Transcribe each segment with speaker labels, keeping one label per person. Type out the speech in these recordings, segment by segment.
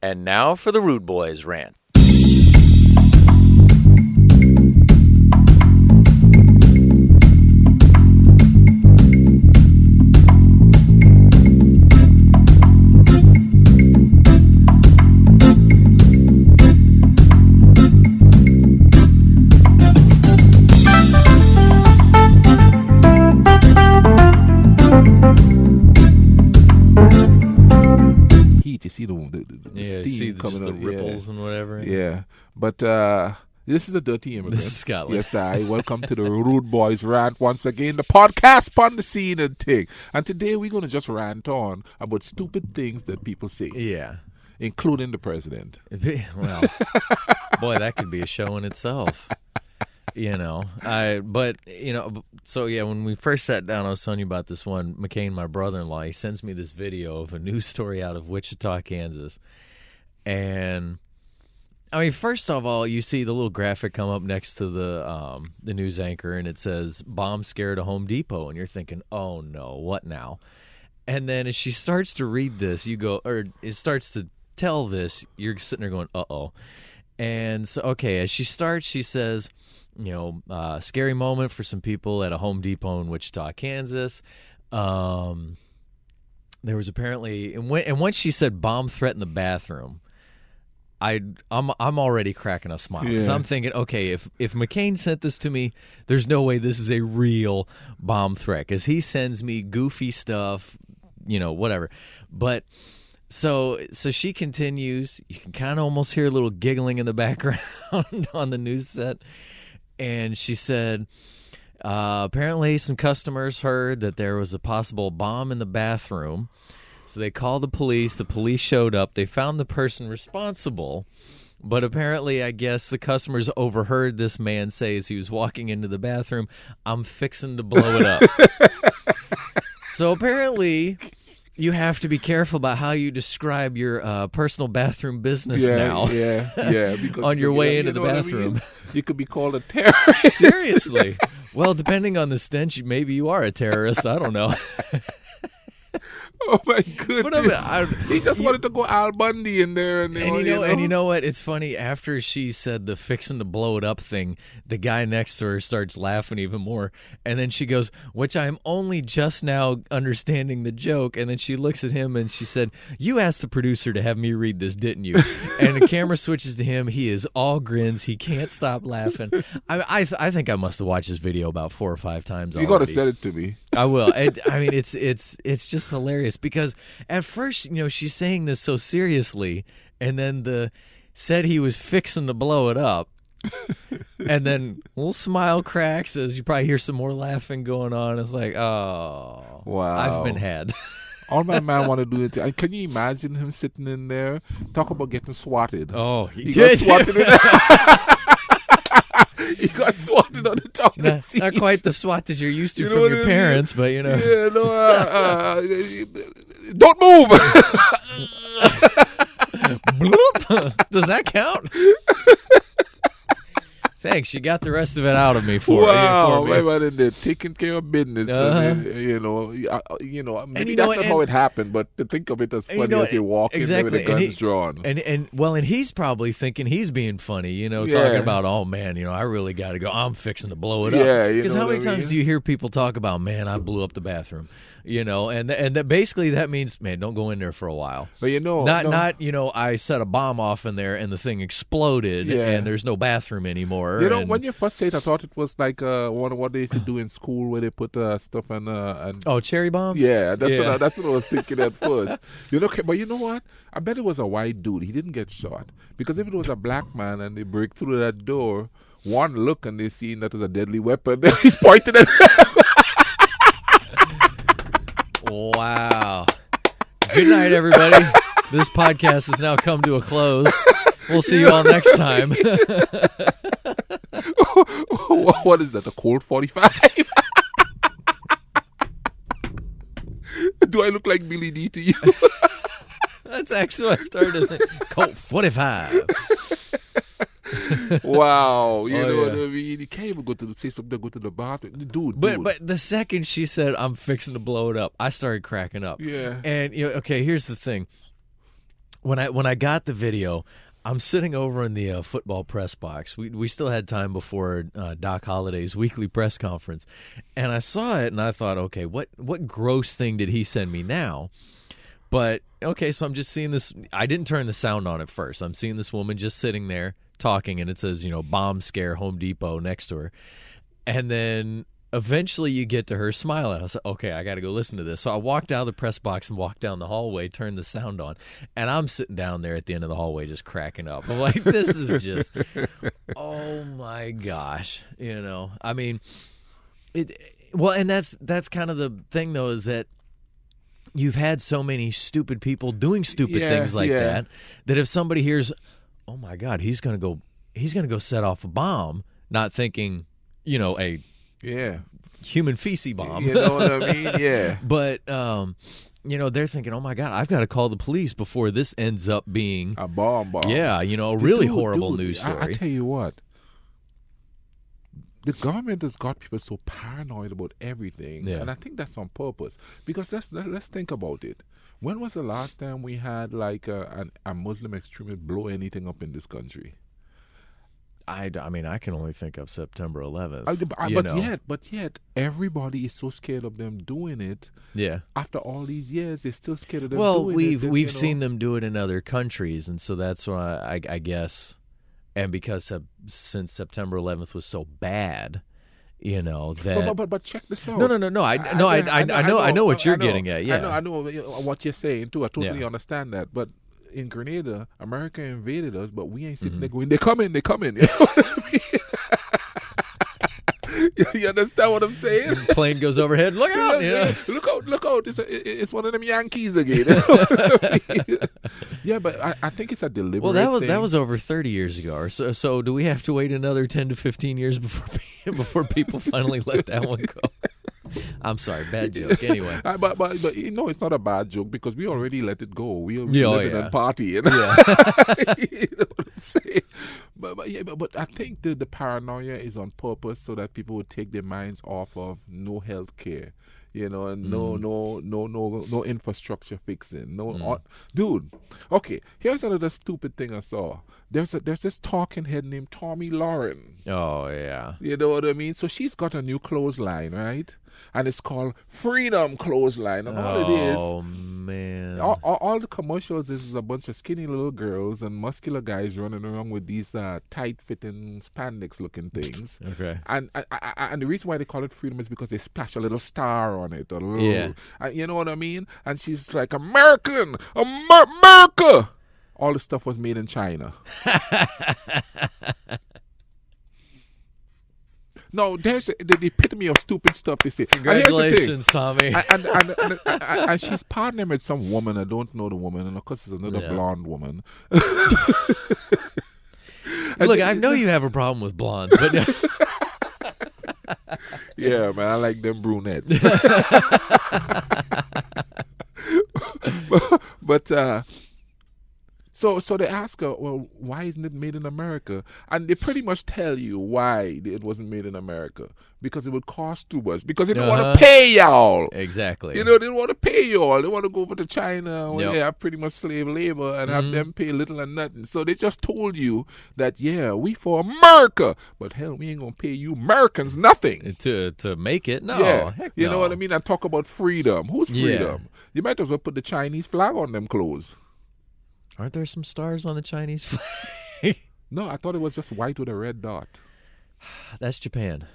Speaker 1: And now for the Rude Boys rant.
Speaker 2: You see the steam
Speaker 1: see
Speaker 2: coming
Speaker 1: just the
Speaker 2: out.
Speaker 1: ripples and whatever.
Speaker 2: Yeah, but this is a dirty immigrant.
Speaker 1: This is Scotland.
Speaker 2: Yes, I welcome to the Rude Boys rant once again, the podcast on the scene and thing. And today we're going to just rant on about stupid things that people say,
Speaker 1: Yeah.
Speaker 2: including the president.
Speaker 1: Well, boy, that could be a show in itself. So when we first sat down, I was telling you about this one, McCain, my brother-in-law, he sends me this video of a news story out of Wichita, Kansas. And, I mean, first of all, you see the little graphic come up next to the news anchor, and it says, bomb scared a Home Depot. And you're thinking, oh, no, what now? And then as she starts to read this, it starts to tell this, you're sitting there going, uh-oh. And so, okay, as she starts, she says, scary moment for some people at a Home Depot in Wichita, Kansas. There was apparently, and once she said bomb threat in the bathroom, I'm already cracking a smile because I'm thinking, okay, if McCain sent this to me, there's no way this is a real bomb threat because he sends me goofy stuff, whatever. But so she continues. You can kind of almost hear a little giggling in the background on the news set. And she said, apparently some customers heard that there was a possible bomb in the bathroom. So they called the police. The police showed up. They found the person responsible. But apparently, I guess the customers overheard this man say as he was walking into the bathroom, I'm fixing to blow it up. So apparently, you have to be careful about how you describe your personal bathroom business now.
Speaker 2: Yeah. Because
Speaker 1: on your way into the bathroom.
Speaker 2: You could be called a terrorist.
Speaker 1: Seriously. Well, depending on the stench, maybe you are a terrorist. I don't know.
Speaker 2: Oh my goodness!
Speaker 1: But
Speaker 2: he just wanted to go Al Bundy in there, and
Speaker 1: you know what? It's funny. After she said the fixing to blow it up thing, the guy next to her starts laughing even more, and then she goes, "Which I'm only just now understanding the joke." And then she looks at him and she said, "You asked the producer to have me read this, didn't you?" And the camera switches to him. He is all grins. He can't stop laughing. I think I must have watched this video about 4 or 5 times.
Speaker 2: You got to send it to me.
Speaker 1: I will. It's just hilarious because at first, she's saying this so seriously, and then said he was fixing to blow it up, and then a little smile cracks as you probably hear some more laughing going on. It's like, oh,
Speaker 2: wow,
Speaker 1: I've been had.
Speaker 2: All my man want to do is, can you imagine him sitting in there, talk about getting swatted?
Speaker 1: Oh, he
Speaker 2: got swatted He got swatted on the toilet seat.
Speaker 1: Not quite the swat that you're used to from your parents, but
Speaker 2: Yeah, don't move.
Speaker 1: Does that count? Thanks, you got the rest of it out of me for me.
Speaker 2: Wow, they're taking care of business. Maybe that's not how it happened, but to think of it as funny as you're walking with the guns drawn.
Speaker 1: And he's probably thinking he's being funny, talking about, oh man, I really got to go. I'm fixing to blow it up.
Speaker 2: Yeah,
Speaker 1: because how many times do you hear people talk about, man, I blew up the bathroom? And that basically that means, man, don't go in there for a while.
Speaker 2: But
Speaker 1: I set a bomb off in there and the thing exploded and there's no bathroom anymore.
Speaker 2: When you first said it, I thought it was like one of what they used to do in school where they put stuff and
Speaker 1: cherry bombs.
Speaker 2: Yeah, that's what I was thinking at first. But you know what? I bet it was a white dude. He didn't get shot because if it was a black man and they break through that door, one look and they see that was a deadly weapon. He's pointing at them.
Speaker 1: Wow. Good night, everybody. This podcast has now come to a close. We'll see you all next time.
Speaker 2: What is that, a Colt 45? Do I look like Billy D to you?
Speaker 1: That's actually what I started to think. Colt 45.
Speaker 2: Wow, you know what I mean? You can't even go to the bathroom. Dude.
Speaker 1: But the second she said, I'm fixing to blow it up, I started cracking up.
Speaker 2: Yeah.
Speaker 1: And, here's the thing. when I got the video, I'm sitting over in the football press box. We still had time before Doc Holliday's weekly press conference, and I saw it and I thought, okay, what gross thing did he send me now? But okay, so I'm just seeing this. I didn't turn the sound on at first. I'm seeing this woman just sitting there talking, and it says, bomb scare Home Depot next to her, and then eventually you get to her smiling. I was like, okay, I got to go listen to this. So I walked out of the press box and walked down the hallway, turned the sound on, and I'm sitting down there at the end of the hallway just cracking up. I'm like, this is just, oh my gosh. I mean, and that's kind of the thing, though, is that you've had so many stupid people doing stupid things like that if somebody hears, oh my God, he's going to go set off a bomb, not thinking, a human feces bomb.
Speaker 2: You know what I mean? Yeah.
Speaker 1: But, they're thinking, oh, my God, I've got to call the police before this ends up being
Speaker 2: a bomb.
Speaker 1: Yeah, a really horrible news story.
Speaker 2: I tell you what. The government has got people so paranoid about everything.
Speaker 1: Yeah.
Speaker 2: And I think that's on purpose. Because let's think about it. When was the last time we had like a Muslim extremist blow anything up in this country?
Speaker 1: I mean, I can only think of September 11th.
Speaker 2: But yet, everybody is so scared of them doing it.
Speaker 1: Yeah.
Speaker 2: After all these years, they're still scared of them
Speaker 1: doing it.
Speaker 2: Well,
Speaker 1: we've seen them do it in other countries, and so that's why I guess, and because since September 11th was so bad, that.
Speaker 2: But check this out.
Speaker 1: No. I know what you're getting at. Yeah.
Speaker 2: I know what you're saying too. I totally understand that, but. In Grenada, America invaded us, but we ain't sitting there going, they're coming. You know what I mean? You understand what I'm saying?
Speaker 1: Plane goes overhead. Look out!
Speaker 2: Look out! It's one of them Yankees again. You know what I mean? Yeah, but I think it's a deliberate.
Speaker 1: Well, that was over 30 years ago, or so. So do we have to wait another 10 to 15 years before people finally let that one go? I'm sorry, bad joke. Anyway,
Speaker 2: but it's not a bad joke because we already let it go. We live in a party, you know? You know what I'm saying? But I think the paranoia is on purpose so that people would take their minds off of no health care, and no infrastructure fixing, dude. Okay, here's another stupid thing I saw. There's this talking head named Tommy Lauren.
Speaker 1: Oh yeah,
Speaker 2: you know what I mean. So she's got a new clothesline, right? And it's called Freedom Clothesline. And all it is,
Speaker 1: oh man,
Speaker 2: all the commercials is a bunch of skinny little girls and muscular guys running around with these tight-fitting spandex-looking things.
Speaker 1: Okay.
Speaker 2: And the reason why they call it Freedom is because they splash a little star on it, or a little, you know what I mean? And she's like, American, America. All the stuff was made in China. No, there's the epitome of stupid stuff they say.
Speaker 1: Congratulations, Tommy.
Speaker 2: And she's partnering with some woman. I don't know the woman, and of course, it's another blonde woman.
Speaker 1: Look, I know you have a problem with blondes, but
Speaker 2: yeah, man, I like them brunettes. but So they ask her, well, why isn't it made in America? And they pretty much tell you why it wasn't made in America. Because it would cost too much. Because they didn't want to pay y'all.
Speaker 1: Exactly.
Speaker 2: They didn't want to pay y'all. They want to go over to China where they have pretty much slave labor and have them pay little and nothing. So they just told you that, we for America. But hell, we ain't going to pay you Americans nothing.
Speaker 1: To make it? No.
Speaker 2: Yeah.
Speaker 1: Heck
Speaker 2: you
Speaker 1: no.
Speaker 2: know what I mean? I talk about freedom. Who's freedom? You might as well put the Chinese flag on them clothes.
Speaker 1: Aren't there some stars on the Chinese flag?
Speaker 2: No, I thought it was just white with a red dot.
Speaker 1: That's Japan.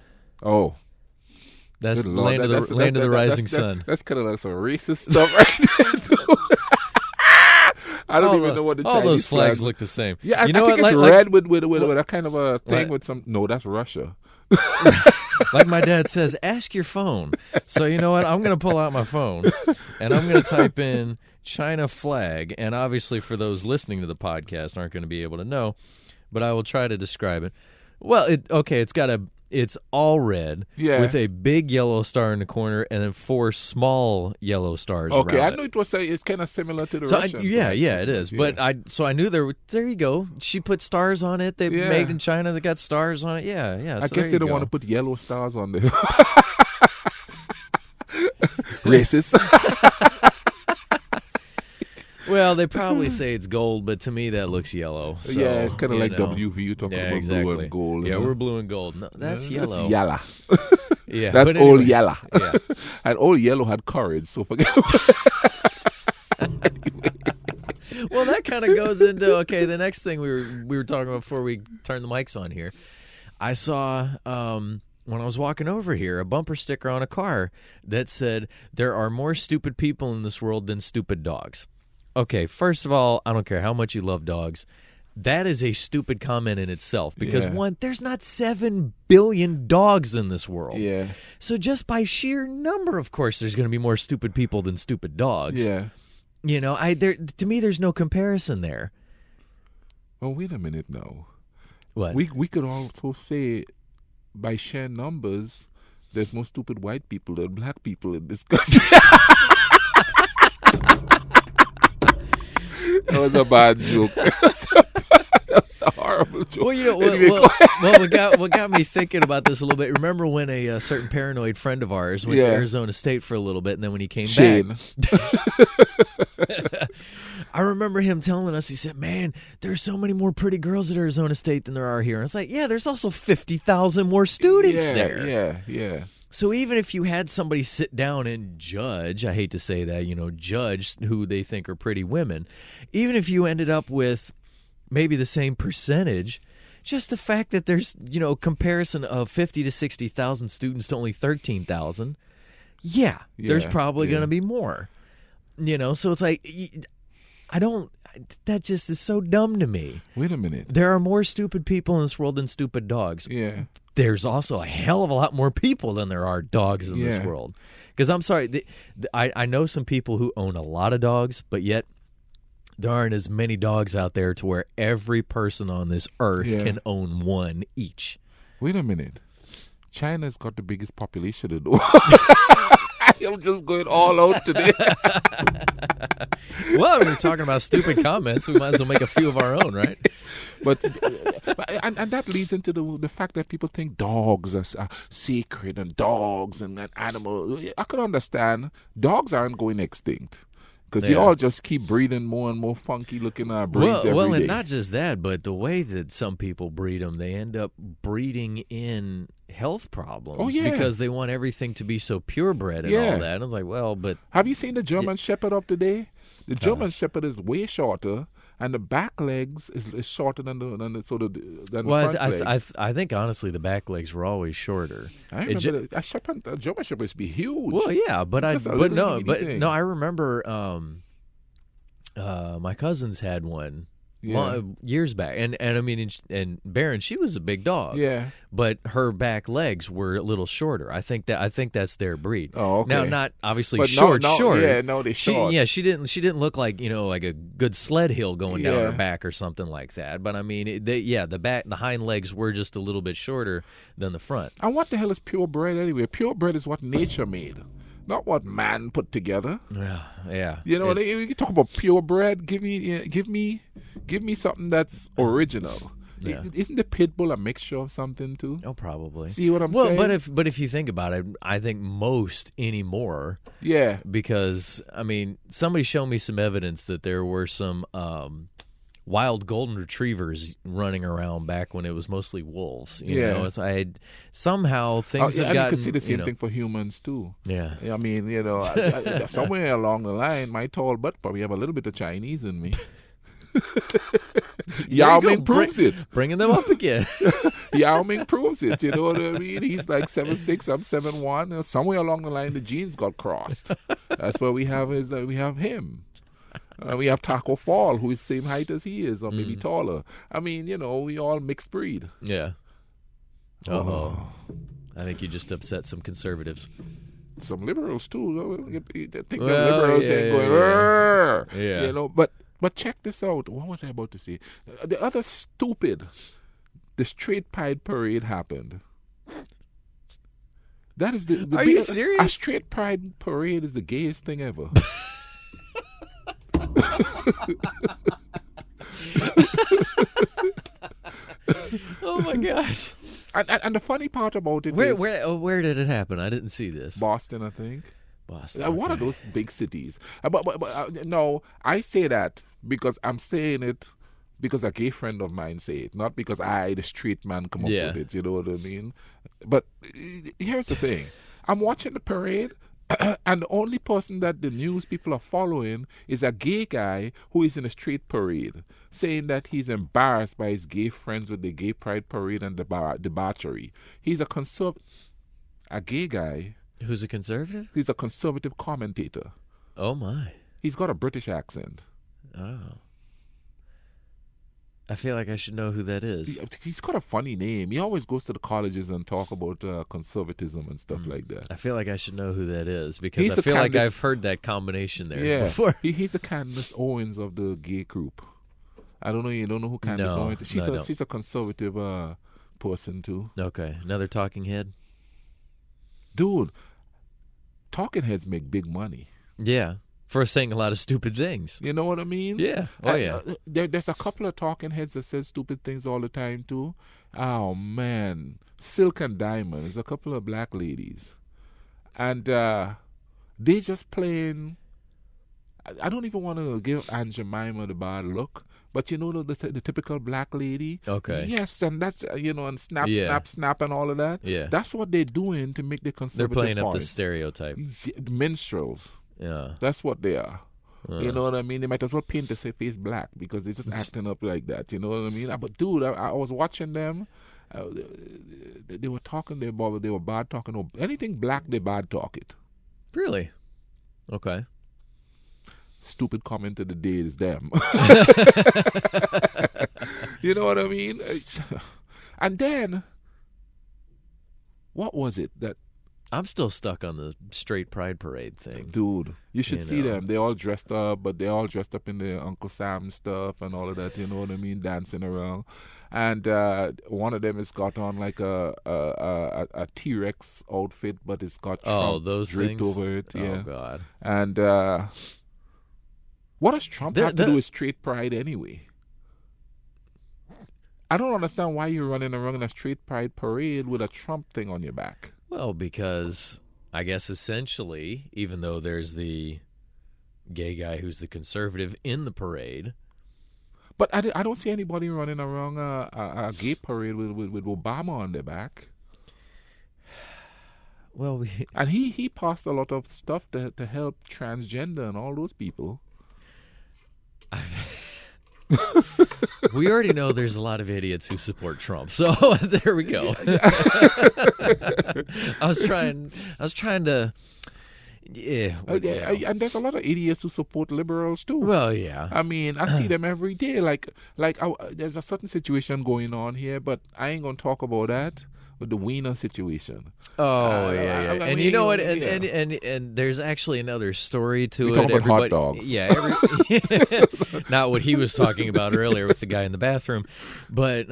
Speaker 2: Oh.
Speaker 1: That's the land of the rising sun.
Speaker 2: That's kind of like some racist stuff right there. I don't even know what the Chinese
Speaker 1: all those flags look the same.
Speaker 2: Yeah, I think it's red with a kind of a thing with some... No, that's Russia.
Speaker 1: Like my dad says, ask your phone. So you know what? I'm going to pull out my phone, and I'm going to type in China flag. And obviously for those listening to the podcast aren't going to be able to know, but I will try to describe it. Well, it's all red with a big yellow star in the corner and then 4 small yellow stars around
Speaker 2: I know it's kind of similar to the Russian.
Speaker 1: It is. Yeah. But I knew there you go. She put stars on it. They made in China. They got stars on it. Yeah.
Speaker 2: I guess they don't want to put yellow stars on there. Racist.
Speaker 1: Well, they probably say it's gold, but to me that looks yellow. So,
Speaker 2: yeah, it's kind of
Speaker 1: you
Speaker 2: like
Speaker 1: know.
Speaker 2: WV. You talking
Speaker 1: Yeah,
Speaker 2: about
Speaker 1: exactly.
Speaker 2: blue and gold.
Speaker 1: Yeah,
Speaker 2: you know?
Speaker 1: we're blue and gold. No, that's yellow.
Speaker 2: That's yalla.
Speaker 1: Yeah,
Speaker 2: That's
Speaker 1: but
Speaker 2: old
Speaker 1: anyway.
Speaker 2: yalla.
Speaker 1: Yeah.
Speaker 2: And old yellow had courage, so forget about
Speaker 1: Well, that kind of goes into the next thing we were talking about before we turned the mics on here. I saw when I was walking over here a bumper sticker on a car that said, "There are more stupid people in this world than stupid dogs." Okay, first of all, I don't care how much you love dogs. That is a stupid comment in itself because,
Speaker 2: Yeah.
Speaker 1: one, there's not 7 billion dogs in this world.
Speaker 2: Yeah,
Speaker 1: So just by sheer number, of course, there's going to be more stupid people than stupid dogs.
Speaker 2: yeah.
Speaker 1: You know, to me, there's no comparison there.
Speaker 2: Well, wait a minute now.
Speaker 1: What?
Speaker 2: We could also say, by sheer numbers, there's more stupid white people than black people in this country. That was a bad joke. That's a horrible joke.
Speaker 1: Well, you know,
Speaker 2: Anyway,
Speaker 1: what got me thinking about this a little bit. Remember when a certain paranoid friend of ours went to
Speaker 2: Yeah.
Speaker 1: Arizona State for a little bit, and then when he came
Speaker 2: Shane.
Speaker 1: back, I remember him telling us. He said, "Man, there's so many more pretty girls at Arizona State than there are here." And it's like, yeah, there's also 50,000 more students
Speaker 2: yeah,
Speaker 1: there.
Speaker 2: Yeah.
Speaker 1: So even if you had somebody sit down and judge, I hate to say that, judge who they think are pretty women, even if you ended up with maybe the same percentage, just the fact that there's, comparison of 50 to 60,000 students to only 13,000, there's probably
Speaker 2: yeah.
Speaker 1: going to be more. So it's like, that just is so dumb to me.
Speaker 2: Wait a minute.
Speaker 1: There are more stupid people in this world than stupid dogs.
Speaker 2: Yeah.
Speaker 1: There's also a hell of a lot more people than there are dogs in this
Speaker 2: Yeah.
Speaker 1: world. Because I'm sorry, I know some people who own a lot of dogs, but yet there aren't as many dogs out there to where every person on this earth
Speaker 2: Yeah.
Speaker 1: can own one each.
Speaker 2: Wait a minute. China's got the biggest population in the world. I'm just going all out today.
Speaker 1: Well, we're talking about stupid comments. We might as well make a few of our own, right?
Speaker 2: But and that leads into the fact that people think dogs are sacred and dogs and animals. I could understand. Dogs aren't going extinct. Because you
Speaker 1: Yeah.
Speaker 2: all just keep breeding more and more funky looking breeds every
Speaker 1: and
Speaker 2: day.
Speaker 1: not just that, but the way that some people breed them, they end up breeding in health problems.
Speaker 2: Oh, yeah.
Speaker 1: Because they want everything to be so purebred and
Speaker 2: Yeah.
Speaker 1: all that. And I was like, well, but
Speaker 2: Have you seen the German Shepherd of today? The German Shepherd is way shorter, and the back legs is shorter than the
Speaker 1: well,
Speaker 2: front legs.
Speaker 1: I think honestly the back legs were always shorter.
Speaker 2: I
Speaker 1: It
Speaker 2: remember a German Shepherd used to be huge.
Speaker 1: Well, yeah, but
Speaker 2: It's just a little bitty thing.
Speaker 1: I remember my cousins had one years back, and I mean, and Baron, she was a big dog,
Speaker 2: Yeah.
Speaker 1: but her back legs were a little shorter. I think that's their breed.
Speaker 2: Oh, okay.
Speaker 1: Now, not obviously
Speaker 2: But
Speaker 1: short.
Speaker 2: Yeah, no, they short.
Speaker 1: She didn't look like like a good sled hill going down
Speaker 2: Yeah.
Speaker 1: her back or something like that. But I mean, the hind legs were just a little bit shorter than the front.
Speaker 2: And what the hell is purebred anyway? Purebred is what nature made, not what man put together.
Speaker 1: Yeah.
Speaker 2: You know,
Speaker 1: It's-
Speaker 2: you talk about purebred. Give me something that's original.
Speaker 1: Yeah.
Speaker 2: Isn't the pit bull a mixture of something too?
Speaker 1: Oh, probably.
Speaker 2: See what I'm
Speaker 1: Well,
Speaker 2: saying?
Speaker 1: but if you think about it, I think most anymore,
Speaker 2: Yeah.
Speaker 1: because I mean, somebody showed me some evidence that there were some wild golden retrievers running around back when it was mostly wolves. You
Speaker 2: Yeah.
Speaker 1: know, somehow things have
Speaker 2: and
Speaker 1: gotten.
Speaker 2: you can see the same
Speaker 1: you know,
Speaker 2: thing for humans too.
Speaker 1: Yeah.
Speaker 2: I mean, somewhere along the line, my tall butt probably have a little bit of Chinese in me. Yao
Speaker 1: There you
Speaker 2: Ming
Speaker 1: go,
Speaker 2: proves it.
Speaker 1: Bringing them up again.
Speaker 2: Yao Ming proves it. You know what I mean? He's like 7'6", I'm 7'1". Somewhere along the line, the genes got crossed. That's where we have him. We have Taco Fall, who is the same height as he is, or maybe taller. I mean, we all mixed breed.
Speaker 1: Yeah. Oh. I think you just upset some conservatives.
Speaker 2: Some liberals too. I think
Speaker 1: Well,
Speaker 2: the liberals
Speaker 1: yeah,
Speaker 2: ain't going,
Speaker 1: yeah.
Speaker 2: "Arr!"
Speaker 1: Yeah.
Speaker 2: But check this out. What was I about to say? The other stupid, the straight pride parade happened. That is the
Speaker 1: Are you serious?
Speaker 2: A straight pride parade is the gayest thing ever.
Speaker 1: Oh my gosh.
Speaker 2: And the funny part about it
Speaker 1: Where
Speaker 2: is
Speaker 1: where did it happen? I didn't see this.
Speaker 2: Boston, I think.
Speaker 1: Boston.
Speaker 2: One of
Speaker 1: okay.
Speaker 2: those big cities. No, I say that because I'm saying it because a gay friend of mine say it, not because I, the straight man, come up
Speaker 1: Yeah.
Speaker 2: with it. You know what I mean? But here's the thing: I'm watching the parade, and the only person that the news people are following is a gay guy who is in a straight parade, saying that he's embarrassed by his gay friends with the gay pride parade and debauchery. He's a gay guy.
Speaker 1: Who's a conservative?
Speaker 2: He's a conservative commentator.
Speaker 1: Oh my.
Speaker 2: He's got a British accent.
Speaker 1: Oh. I feel like I should know who that is.
Speaker 2: He's got a funny name. He always goes to the colleges and talk about conservatism and stuff like that.
Speaker 1: I feel like I should know who that is because
Speaker 2: He's
Speaker 1: I
Speaker 2: the
Speaker 1: feel like
Speaker 2: Candace-
Speaker 1: I've heard that combination there
Speaker 2: Yeah,
Speaker 1: before.
Speaker 2: he's the Candace Owens of the gay group. I don't know. You don't know who Candace
Speaker 1: No,
Speaker 2: Owens is?
Speaker 1: no, I don't.
Speaker 2: She's a conservative person too.
Speaker 1: Okay, another talking head.
Speaker 2: Dude, talking heads make big money.
Speaker 1: Yeah, for saying a lot of stupid things.
Speaker 2: You know what I mean?
Speaker 1: Yeah. Oh yeah.
Speaker 2: There's a couple of talking heads that say stupid things all the time too. Oh man, Silk and Diamond. There's a couple of black ladies, and they just playing. I don't even want to give Aunt Jemima the bad look, but you know the typical black lady.
Speaker 1: Okay.
Speaker 2: Yes, and that's and snap,
Speaker 1: Yeah.
Speaker 2: snap, snap, and all of that.
Speaker 1: Yeah.
Speaker 2: That's what they're doing to make the
Speaker 1: They're
Speaker 2: conservative
Speaker 1: playing up the
Speaker 2: point.
Speaker 1: stereotype.
Speaker 2: Minstrels.
Speaker 1: Yeah.
Speaker 2: That's what they are. You
Speaker 1: Uh.
Speaker 2: know what I mean? They might as well paint their face black because they're just acting up like that. You know what I mean? But dude, I was watching them. They were talking. They were bad talking. Anything black, they bad talk it.
Speaker 1: Really? Okay.
Speaker 2: Stupid comment of the day is them. You know what I mean? And then, what was it that?
Speaker 1: I'm still stuck on the straight pride parade thing.
Speaker 2: Dude, you should
Speaker 1: You
Speaker 2: see
Speaker 1: know.
Speaker 2: them. They're all dressed up, but they're all dressed up in their Uncle Sam stuff and all of that. You know what I mean? Dancing around, and one of them has got on like a T-Rex outfit, but it's got
Speaker 1: Oh,
Speaker 2: Trump
Speaker 1: those
Speaker 2: draped
Speaker 1: things.
Speaker 2: over it. Yeah,
Speaker 1: Oh God.
Speaker 2: and what does Trump have to do with straight pride anyway? I don't understand why you're running around in a straight pride parade with a Trump thing on your back.
Speaker 1: Well, because I guess essentially, even though there's the gay guy who's the conservative in the parade.
Speaker 2: But I don't see anybody running around a gay parade with Obama on their back.
Speaker 1: Well,
Speaker 2: And he passed a lot of stuff to help transgender and all those people.
Speaker 1: we already know there's a lot of idiots who support Trump. So there we go. I was trying to. Yeah.
Speaker 2: And there's a lot of idiots who support liberals too.
Speaker 1: Well, yeah.
Speaker 2: I mean, I see them every day. There's a certain situation going on here, but I ain't gonna talk about that. With the Wiener situation.
Speaker 1: Oh yeah.
Speaker 2: I
Speaker 1: And you know what?
Speaker 2: mean,
Speaker 1: And there's actually another story to
Speaker 2: We
Speaker 1: it.
Speaker 2: talk about hot
Speaker 1: Everybody-
Speaker 2: dogs.
Speaker 1: Yeah. Not what he was talking about earlier with the guy in the bathroom, but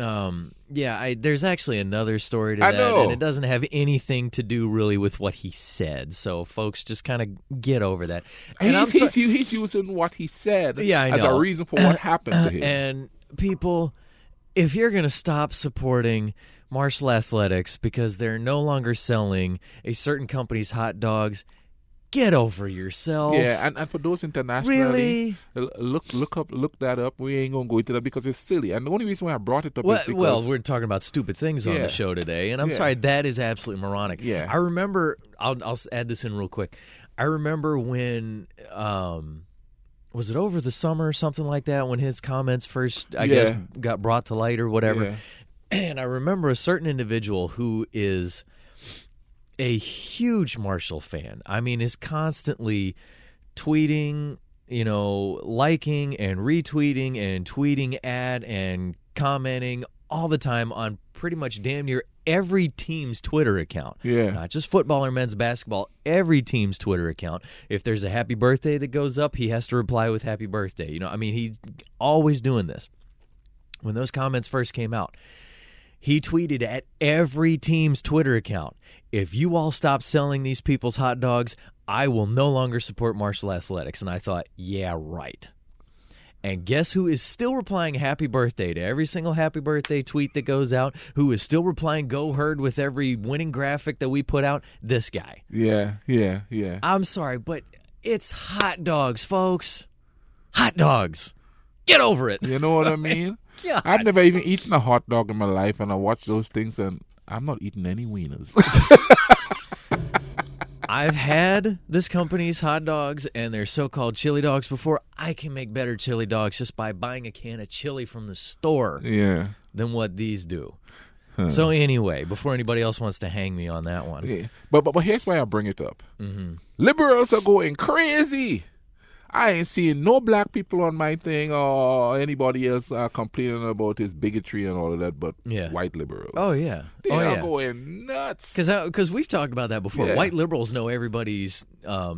Speaker 1: there's actually another story to
Speaker 2: I
Speaker 1: that,
Speaker 2: know.
Speaker 1: and it doesn't have anything to do really with what he said. So folks, just kind of get over that. And
Speaker 2: He's using what he said
Speaker 1: Yeah, I
Speaker 2: as
Speaker 1: know.
Speaker 2: a reason for what happened to him.
Speaker 1: And people, if you're going to stop supporting Marshall Athletics because they're no longer selling a certain company's hot dogs, get over yourself.
Speaker 2: Yeah, and for those internationally,
Speaker 1: Really?
Speaker 2: look that up. We ain't gonna go into that because it's silly. And the only reason why I brought it up is because
Speaker 1: Well, we're talking about stupid things on
Speaker 2: Yeah.
Speaker 1: the show today, and I'm
Speaker 2: Yeah.
Speaker 1: sorry, that is absolutely moronic.
Speaker 2: Yeah.
Speaker 1: I remember. I'll add this in real quick. I remember when. Was it over the summer or something like that when his comments first, I guess, got brought to light or whatever?
Speaker 2: Yeah.
Speaker 1: And I remember a certain individual who is a huge Marshall fan. I mean, is constantly tweeting, liking and retweeting and tweeting at and commenting all the time on pretty much damn near every team's Twitter account.
Speaker 2: Yeah.
Speaker 1: Not just football or men's basketball, every team's Twitter account. If there's a happy birthday that goes up, he has to reply with happy birthday. He's always doing this. When those comments first came out, he tweeted at every team's Twitter account, if you all stop selling these people's hot dogs, I will no longer support Marshall Athletics. And I thought, yeah, right. And guess who is still replying happy birthday to every single happy birthday tweet that goes out? Who is still replying go herd with every winning graphic that we put out? This guy.
Speaker 2: Yeah.
Speaker 1: I'm sorry, but it's hot dogs, folks. Hot dogs. Get over it.
Speaker 2: You know what I mean?
Speaker 1: God.
Speaker 2: I've never even eaten a hot dog in my life, and I watch those things, and I'm not eating any wieners.
Speaker 1: I've had this company's hot dogs and their so-called chili dogs before. I can make better chili dogs just by buying a can of chili from the store
Speaker 2: Yeah.
Speaker 1: than what these do.
Speaker 2: Huh.
Speaker 1: So anyway, before anybody else wants to hang me on that one.
Speaker 2: Yeah. But here's why I bring it up.
Speaker 1: Mm-hmm.
Speaker 2: Liberals are going crazy. I ain't seeing no black people on my thing or anybody else complaining about his bigotry and all of that, but
Speaker 1: Yeah.
Speaker 2: white liberals.
Speaker 1: Oh, yeah.
Speaker 2: They
Speaker 1: oh,
Speaker 2: are
Speaker 1: yeah.
Speaker 2: going nuts.
Speaker 1: Because we've talked about that before.
Speaker 2: Yeah.
Speaker 1: White liberals know everybody's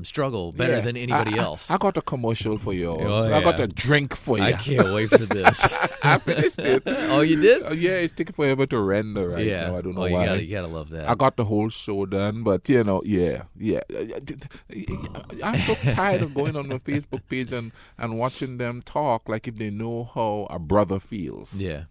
Speaker 1: struggle better
Speaker 2: Yeah.
Speaker 1: than anybody else.
Speaker 2: I got a commercial for you.
Speaker 1: Oh,
Speaker 2: I got
Speaker 1: yeah.
Speaker 2: a drink for you.
Speaker 1: I can't wait for this.
Speaker 2: I finished it.
Speaker 1: Oh, you did?
Speaker 2: Yeah, it's taking forever to render right
Speaker 1: yeah.
Speaker 2: now. I don't know
Speaker 1: oh,
Speaker 2: why.
Speaker 1: You gotta love that.
Speaker 2: I got the whole show done, but yeah. I'm so tired of going on my Facebook page and watching them talk like if they know how a brother feels.
Speaker 1: Yeah.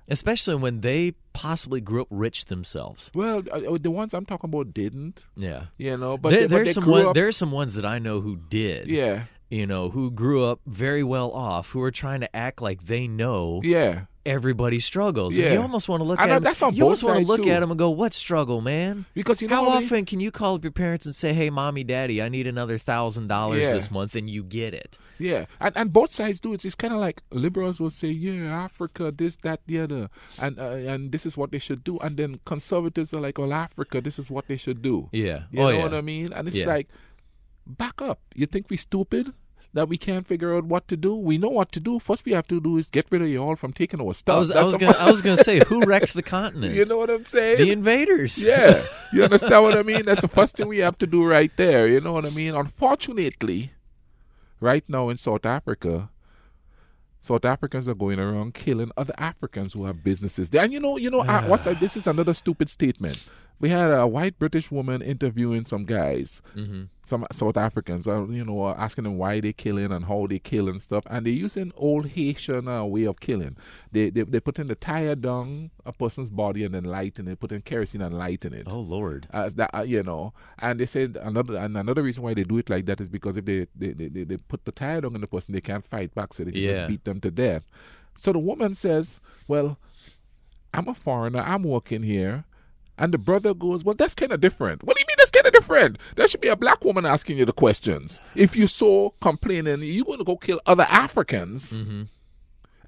Speaker 1: Especially when they possibly grew up rich themselves.
Speaker 2: Well, the ones I'm talking about didn't,
Speaker 1: Yeah.
Speaker 2: but
Speaker 1: there's
Speaker 2: they grew up.
Speaker 1: there's some ones that I know who did.
Speaker 2: Yeah,
Speaker 1: Who grew up very well off, who are trying to act like they know
Speaker 2: yeah.
Speaker 1: everybody's struggles.
Speaker 2: Yeah.
Speaker 1: And you almost want to look
Speaker 2: I
Speaker 1: at
Speaker 2: know,
Speaker 1: them.
Speaker 2: that's on
Speaker 1: You almost
Speaker 2: both
Speaker 1: want to
Speaker 2: sides,
Speaker 1: look
Speaker 2: too.
Speaker 1: at them and go, "What struggle, man?"
Speaker 2: Because you know
Speaker 1: How
Speaker 2: many-
Speaker 1: often can you call up your parents and say, "Hey, mommy, daddy, I need another $1,000
Speaker 2: Yeah.
Speaker 1: this month," and you get it?
Speaker 2: Yeah, and both sides do it. It's kind of like liberals will say, "Yeah, Africa, this, that, the other," and this is what they should do, and then conservatives are like, "Well, Africa, this is what they should do."
Speaker 1: Yeah.
Speaker 2: You
Speaker 1: oh,
Speaker 2: know
Speaker 1: yeah.
Speaker 2: what I mean? And it's
Speaker 1: Yeah.
Speaker 2: like, back up. You think we stupid that we can't figure out what to do? We know what to do. First, we have to do is get rid of you all from taking our stuff.
Speaker 1: I was gonna say, who wrecked the continent?
Speaker 2: You know what I'm saying?
Speaker 1: The invaders.
Speaker 2: Yeah, you understand what I mean? That's the first thing we have to do right there. You know what I mean? Unfortunately, right now in South Africa, South Africans are going around killing other Africans who have businesses there. And this is another stupid statement. We had a white British woman interviewing some guys,
Speaker 1: Mm-hmm.
Speaker 2: some South Africans, asking them why they killing and how they kill and stuff. And they're using old Haitian way of killing. They put in the tire down a person's body and then lighten it, put in kerosene and lighten it.
Speaker 1: Oh Lord.
Speaker 2: And they said another reason why they do it like that is because if they put the tire down on the person, they can't fight back, so they can
Speaker 1: Yeah.
Speaker 2: just beat them to death. So the woman says, "Well, I'm a foreigner, I'm working here." And the brother goes, "Well, that's kind of different." "What do you mean that's kind of different? There should be a black woman asking you the questions. If you're so complaining, you're going to go kill other Africans."
Speaker 1: Mm-hmm.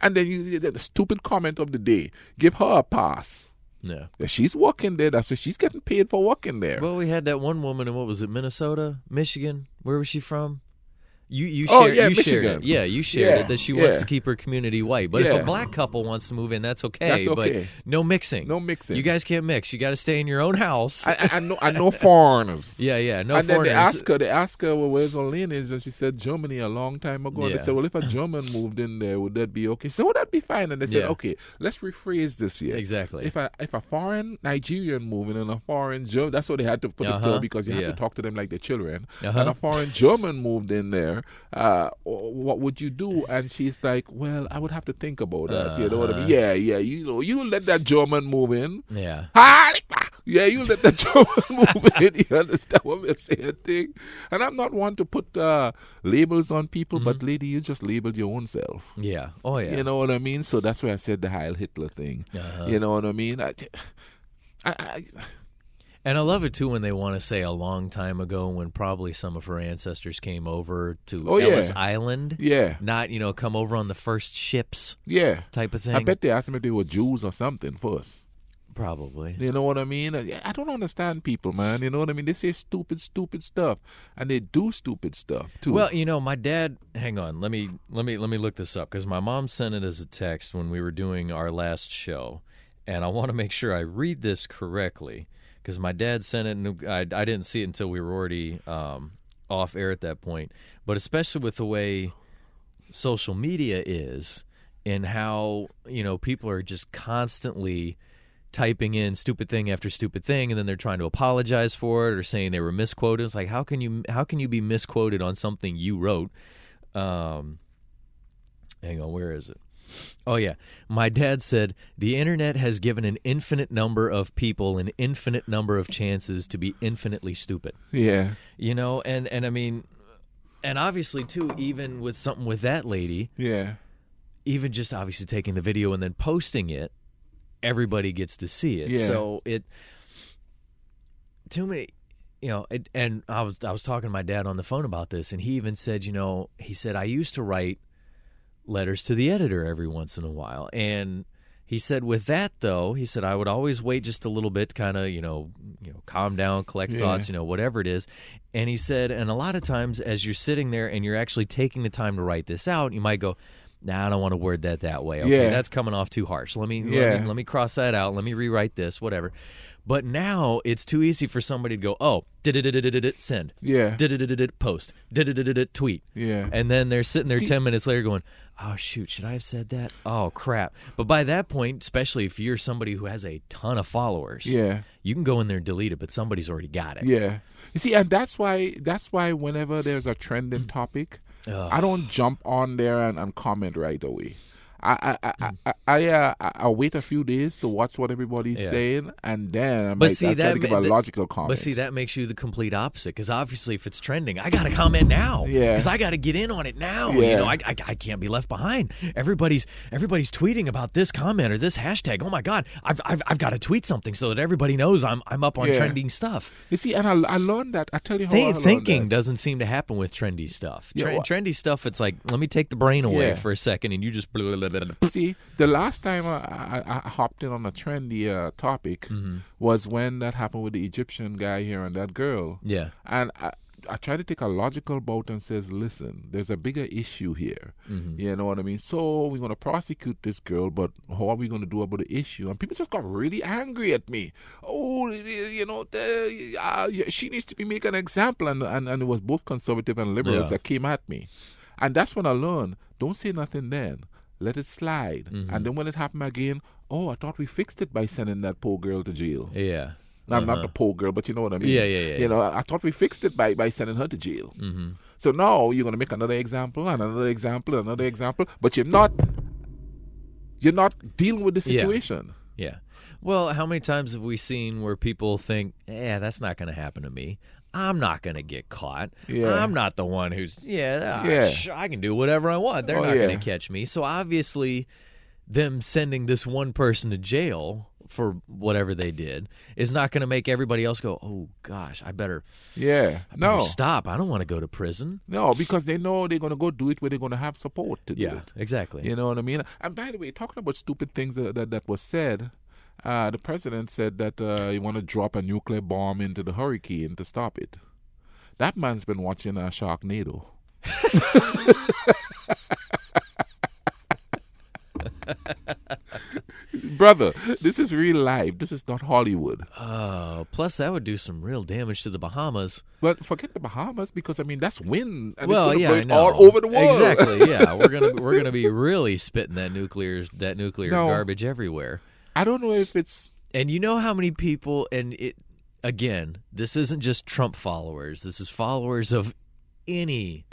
Speaker 2: And then the stupid comment of the day, give her a pass.
Speaker 1: Yeah.
Speaker 2: She's working there. That's what she's getting paid for working there.
Speaker 1: Well, we had that one woman in, what was it, Minnesota, Michigan? Where was she from? You
Speaker 2: Oh,
Speaker 1: shared,
Speaker 2: yeah,
Speaker 1: you shared
Speaker 2: Michigan.
Speaker 1: it. Yeah, you shared
Speaker 2: Yeah,
Speaker 1: it that she wants
Speaker 2: yeah.
Speaker 1: to keep her community white. But if
Speaker 2: Yeah.
Speaker 1: a black couple wants to move in, that's okay.
Speaker 2: That's
Speaker 1: But
Speaker 2: okay.
Speaker 1: no mixing.
Speaker 2: No mixing.
Speaker 1: You guys can't mix. You got to stay in your own house.
Speaker 2: I know foreigners.
Speaker 1: Yeah. No
Speaker 2: And then
Speaker 1: foreigners.
Speaker 2: they ask her, well, where's her lineage? And she said, Germany a long time ago. And
Speaker 1: Yeah.
Speaker 2: they said, well, if a German moved in there, would that be okay? So would that be fine? And they said,
Speaker 1: Yeah.
Speaker 2: okay, let's rephrase this here.
Speaker 1: Exactly.
Speaker 2: If a foreign Nigerian moving and a foreign German, that's what they had to put it to
Speaker 1: Uh-huh.
Speaker 2: her because you have
Speaker 1: Yeah.
Speaker 2: to talk to them like they're children.
Speaker 1: Uh-huh.
Speaker 2: And a foreign German moved in there, what would you do? And she's like, well, I would have to think about that. You know what I mean?
Speaker 1: Uh-huh.
Speaker 2: Yeah. You let that German move in.
Speaker 1: Yeah.
Speaker 2: Yeah, you let that German move in. You understand what I'm saying? And I'm not one to put labels on people, but lady, you just labeled your own self.
Speaker 1: Yeah. Oh, yeah.
Speaker 2: You know what I mean? So that's why I said the Heil Hitler thing.
Speaker 1: Uh-huh.
Speaker 2: You know what I mean?
Speaker 1: And I love it, too, when they want to say a long time ago when probably some of her ancestors came over to
Speaker 2: Oh, yeah.
Speaker 1: Ellis Island.
Speaker 2: Yeah,
Speaker 1: Not, come over on the first ships
Speaker 2: yeah.
Speaker 1: type of thing.
Speaker 2: I bet they asked them if they were Jews or something first.
Speaker 1: Probably.
Speaker 2: You know what I mean? I don't understand people, man. You know what I mean? They say stupid stuff, and they do stupid stuff too.
Speaker 1: Well, my dad. Hang on, let me look this up because my mom sent it as a text when we were doing our last show, and I want to make sure I read this correctly because my dad sent it, and I didn't see it until we were already off air at that point. But especially with the way social media is, and how people are just constantly typing in stupid thing after stupid thing, and then they're trying to apologize for it or saying they were misquoted. It's like, how can you be misquoted on something you wrote? Hang on, where is it? Oh, yeah. My dad said, the internet has given an infinite number of people an infinite number of chances to be infinitely stupid.
Speaker 2: Yeah.
Speaker 1: You know, and I mean, and obviously, too, even with something with that lady,
Speaker 2: Yeah.
Speaker 1: even just obviously taking the video and then posting it, everybody gets to see it.
Speaker 2: Yeah.
Speaker 1: So too many, you know, and I was talking to my dad on the phone about this, and he even said, you know, he said, I used to write letters to the editor every once in a while. And he said with that, though, he said, I would always wait just a little bit to kind of, you know, calm down, collect thoughts, you know, whatever it is. And he said, and a lot of times as you're sitting there and you're actually taking the time to write this out, you might go, nah, I don't want to word that way. Okay, that's coming off too harsh. Let me cross that out. Let me rewrite this, whatever. But now it's too easy for somebody to go, oh, send.
Speaker 2: Yeah.
Speaker 1: Post. Tweet.
Speaker 2: Yeah.
Speaker 1: And then they're sitting there 10 minutes later going, oh, shoot, should I have said that? Oh, crap. But by that point, especially if you're somebody who has a ton of followers, you can go in there and delete it, but somebody's already got it.
Speaker 2: Yeah. You see, and that's why whenever there's a trending topic, I don't jump on there and comment right away. I wait a few days to watch what everybody's saying, and then I try to give a logical comment.
Speaker 1: But see, that makes you the complete opposite, because obviously if it's trending, I got to comment now.
Speaker 2: Yeah.
Speaker 1: Because I got to get in on it now.
Speaker 2: Yeah.
Speaker 1: You know, I can't be left behind. Everybody's tweeting about this comment or this hashtag. Oh my God, I've got to tweet something so that everybody knows I'm up on trending stuff.
Speaker 2: You see, and I learned that. I tell you how I learned
Speaker 1: thinking
Speaker 2: that.
Speaker 1: Doesn't seem to happen with trendy stuff.
Speaker 2: Yeah,
Speaker 1: trendy stuff, it's like, let me take the brain away for a second, and you just blah, blah, blah, blah.
Speaker 2: See, the last time I hopped in on a trendy topic was when that happened with the Egyptian guy here and that girl.
Speaker 1: Yeah.
Speaker 2: And I try to take a logical boat and says, listen, there's a bigger issue here. You know what I mean? So we're going to prosecute this girl, but how are we going to do about the issue? And people just got really angry at me. Oh, you know, she needs to be making an example. And it was both conservative and liberals that came at me. And that's when I learned, don't say nothing then. Let it slide. And then when it happened again, oh, I thought we fixed it by sending that poor girl to jail.
Speaker 1: Yeah.
Speaker 2: Now, not the poor girl, but you know what I mean.
Speaker 1: Yeah.
Speaker 2: You know, I thought we fixed it by sending her to jail. So now you're going to make another example, and another example, and another example, but you're not dealing with the situation.
Speaker 1: Yeah. Well, how many times have we seen where people think, that's not going to happen to me. I'm not going to get caught.
Speaker 2: Yeah.
Speaker 1: I'm not the one who's, I can do whatever I want. They're not going to catch me. So obviously, them sending this one person to jail for whatever they did is not going to make everybody else go, oh, gosh, I better stop. I don't want to go to prison.
Speaker 2: No, because they know they're going to go do it where they're going to have support to do it.
Speaker 1: Yeah, exactly.
Speaker 2: You know what I mean? And by the way, talking about stupid things that was said, the president said that he want to drop a nuclear bomb into the hurricane to stop it. That man's been watching Sharknado. Brother, this is real life. This is not Hollywood.
Speaker 1: Oh, plus that would do some real damage to the Bahamas.
Speaker 2: But forget the Bahamas, because I mean that's wind, and
Speaker 1: well,
Speaker 2: it's
Speaker 1: yeah,
Speaker 2: going to blow all over the world.
Speaker 1: Exactly. Yeah, we're gonna be really spitting that nuclear garbage everywhere.
Speaker 2: I don't know if it's.
Speaker 1: And you know how many people, and it again, this isn't just Trump followers. This is followers of any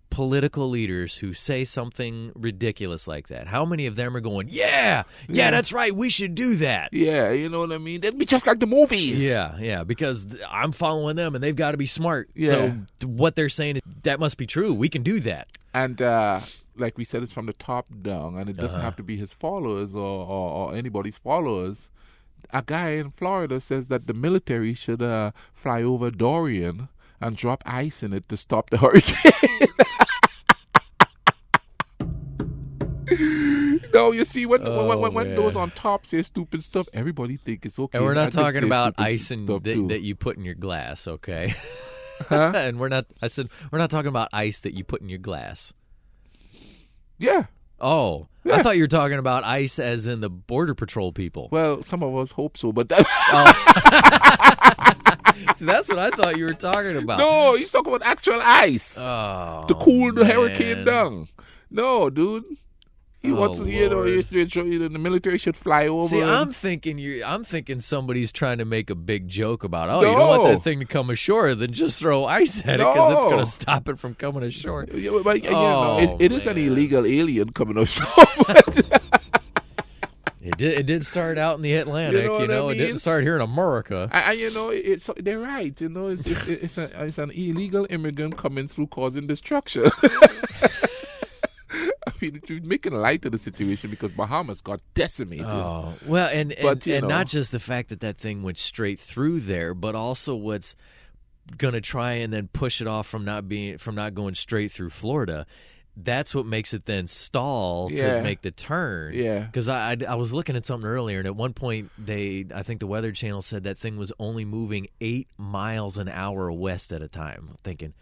Speaker 1: political leaders who say something ridiculous like that. How many of them are going, yeah, that's right, we should do that.
Speaker 2: Yeah, you know what I mean? That'd be just like the movies.
Speaker 1: Yeah, because I'm following them and they've got to be smart. Yeah. So what they're saying, that must be true. We can do that.
Speaker 2: And like we said, it's from the top down, and it doesn't have to be his followers or anybody's followers. A guy in Florida says that the military should fly over Dorian and drop ice in it to stop the hurricane. No, you see, when those on top say stupid stuff, everybody think it's okay.
Speaker 1: And we're not talking about ice that you put in your glass, okay?
Speaker 2: Huh?
Speaker 1: And we're not talking about ice that you put in your glass.
Speaker 2: Yeah.
Speaker 1: Oh, yeah. I thought you were talking about ice as in the Border Patrol people.
Speaker 2: Well, some of us hope so, but that's...
Speaker 1: See, that's what I thought you were talking about.
Speaker 2: No, he's talking about actual ice.
Speaker 1: Oh,
Speaker 2: to cool the hurricane down. No, dude. He wants,
Speaker 1: Lord.
Speaker 2: the military should fly over.
Speaker 1: See,
Speaker 2: and-
Speaker 1: I'm thinking somebody's trying to make a big joke about, you don't want
Speaker 2: No.
Speaker 1: that thing to come ashore, then just throw ice at it because it's going
Speaker 2: No.
Speaker 1: to stop it from coming ashore.
Speaker 2: Yeah, but,
Speaker 1: Oh,
Speaker 2: it is an
Speaker 1: man.
Speaker 2: illegal alien coming ashore.
Speaker 1: It did start out in the Atlantic,
Speaker 2: You know what I
Speaker 1: It
Speaker 2: mean?
Speaker 1: didn't start here in America.
Speaker 2: They're right. It's an illegal immigrant coming through causing destruction. I mean, you're making light of the situation because Bahamas got decimated.
Speaker 1: Oh, well, and
Speaker 2: But, you know.
Speaker 1: not just the fact that thing went straight through there, but also what's going to try and then push it off from not going straight through Florida. That's what makes it then stall
Speaker 2: Yeah.
Speaker 1: to make the turn.
Speaker 2: Yeah.
Speaker 1: Because I was looking at something earlier, and at one point I think the Weather Channel said that thing was only moving 8 miles an hour west at a time. I'm thinking,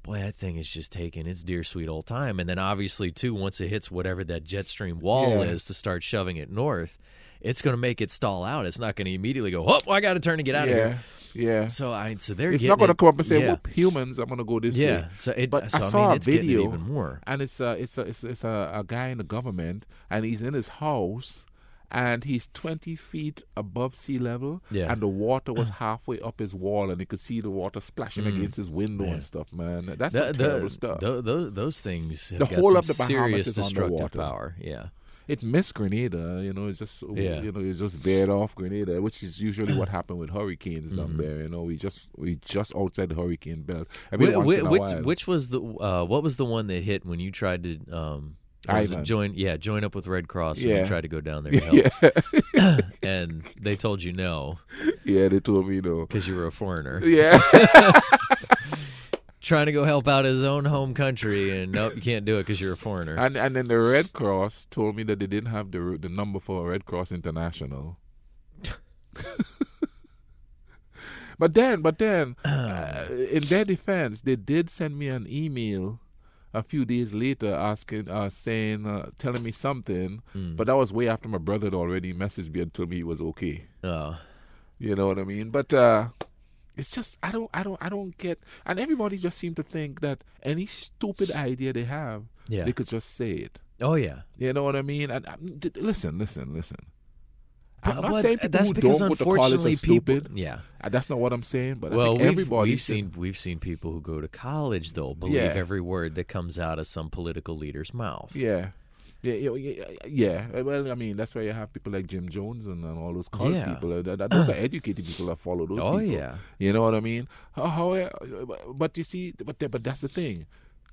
Speaker 1: boy, that thing is just taking its dear sweet old time. And then obviously, too, once it hits whatever that jet stream wall
Speaker 2: Yeah.
Speaker 1: is to start shoving it north, it's going to make it stall out. It's not going to immediately go, oh, I got to turn to get out of here.
Speaker 2: Yeah.
Speaker 1: So they're
Speaker 2: It's
Speaker 1: getting
Speaker 2: not going to
Speaker 1: it-
Speaker 2: come up and say,
Speaker 1: yeah.
Speaker 2: "Whoop, humans, I'm going to go this way."
Speaker 1: Yeah, so
Speaker 2: But
Speaker 1: I
Speaker 2: I saw a
Speaker 1: it's getting it
Speaker 2: video,
Speaker 1: even more.
Speaker 2: and it's a guy in the government, and he's in his house, and he's 20 feet above sea level,
Speaker 1: Yeah.
Speaker 2: and the water was halfway up his wall, and he could see the water splashing against his window
Speaker 1: Yeah.
Speaker 2: and stuff. Man, that's some terrible stuff.
Speaker 1: Those things have
Speaker 2: The
Speaker 1: got
Speaker 2: whole
Speaker 1: some
Speaker 2: of the Bahamas
Speaker 1: serious
Speaker 2: is
Speaker 1: destructive
Speaker 2: underwater.
Speaker 1: power. Yeah.
Speaker 2: It missed Grenada, it's just
Speaker 1: Yeah.
Speaker 2: it's just veered off Grenada, which is usually what happened with hurricanes down
Speaker 1: Mm-hmm.
Speaker 2: there. We just outside the hurricane belt. Every once in a while.
Speaker 1: Which was the what was the one that hit when you tried to what was it,
Speaker 2: Ivan.
Speaker 1: join up with Red Cross when
Speaker 2: Yeah.
Speaker 1: you tried to go down there to help,
Speaker 2: Yeah,
Speaker 1: and they told you no
Speaker 2: yeah, they told me no.
Speaker 1: because you were a foreigner
Speaker 2: Yeah.
Speaker 1: trying to go help out his own home country, and nope, you can't do it because you're a foreigner.
Speaker 2: And then the Red Cross told me that they didn't have the number for Red Cross International. But then, in their defense, they did send me an email a few days later telling me something. But that was way after my brother had already messaged me and told me he was okay.
Speaker 1: Oh,
Speaker 2: You know what I mean? But it's just I don't get. And everybody just seemed to think that any stupid idea they have,
Speaker 1: yeah.
Speaker 2: they could just say it.
Speaker 1: Oh, yeah.
Speaker 2: You know what I mean? Listen. I'm not
Speaker 1: But
Speaker 2: saying people
Speaker 1: that's
Speaker 2: who
Speaker 1: because
Speaker 2: don't go to college
Speaker 1: unfortunately
Speaker 2: are stupid.
Speaker 1: people. Yeah.
Speaker 2: That's not what I'm saying. But I
Speaker 1: Well,
Speaker 2: think everybody
Speaker 1: we've seen people who go to college though believe
Speaker 2: Yeah.
Speaker 1: every word that comes out of some political leader's mouth.
Speaker 2: Yeah. Well, I mean, that's why you have people like Jim Jones and all those cult
Speaker 1: Yeah.
Speaker 2: people. Those are educated people that follow those
Speaker 1: Oh,
Speaker 2: people.
Speaker 1: yeah.
Speaker 2: You know what I mean? But you see, but that's the thing.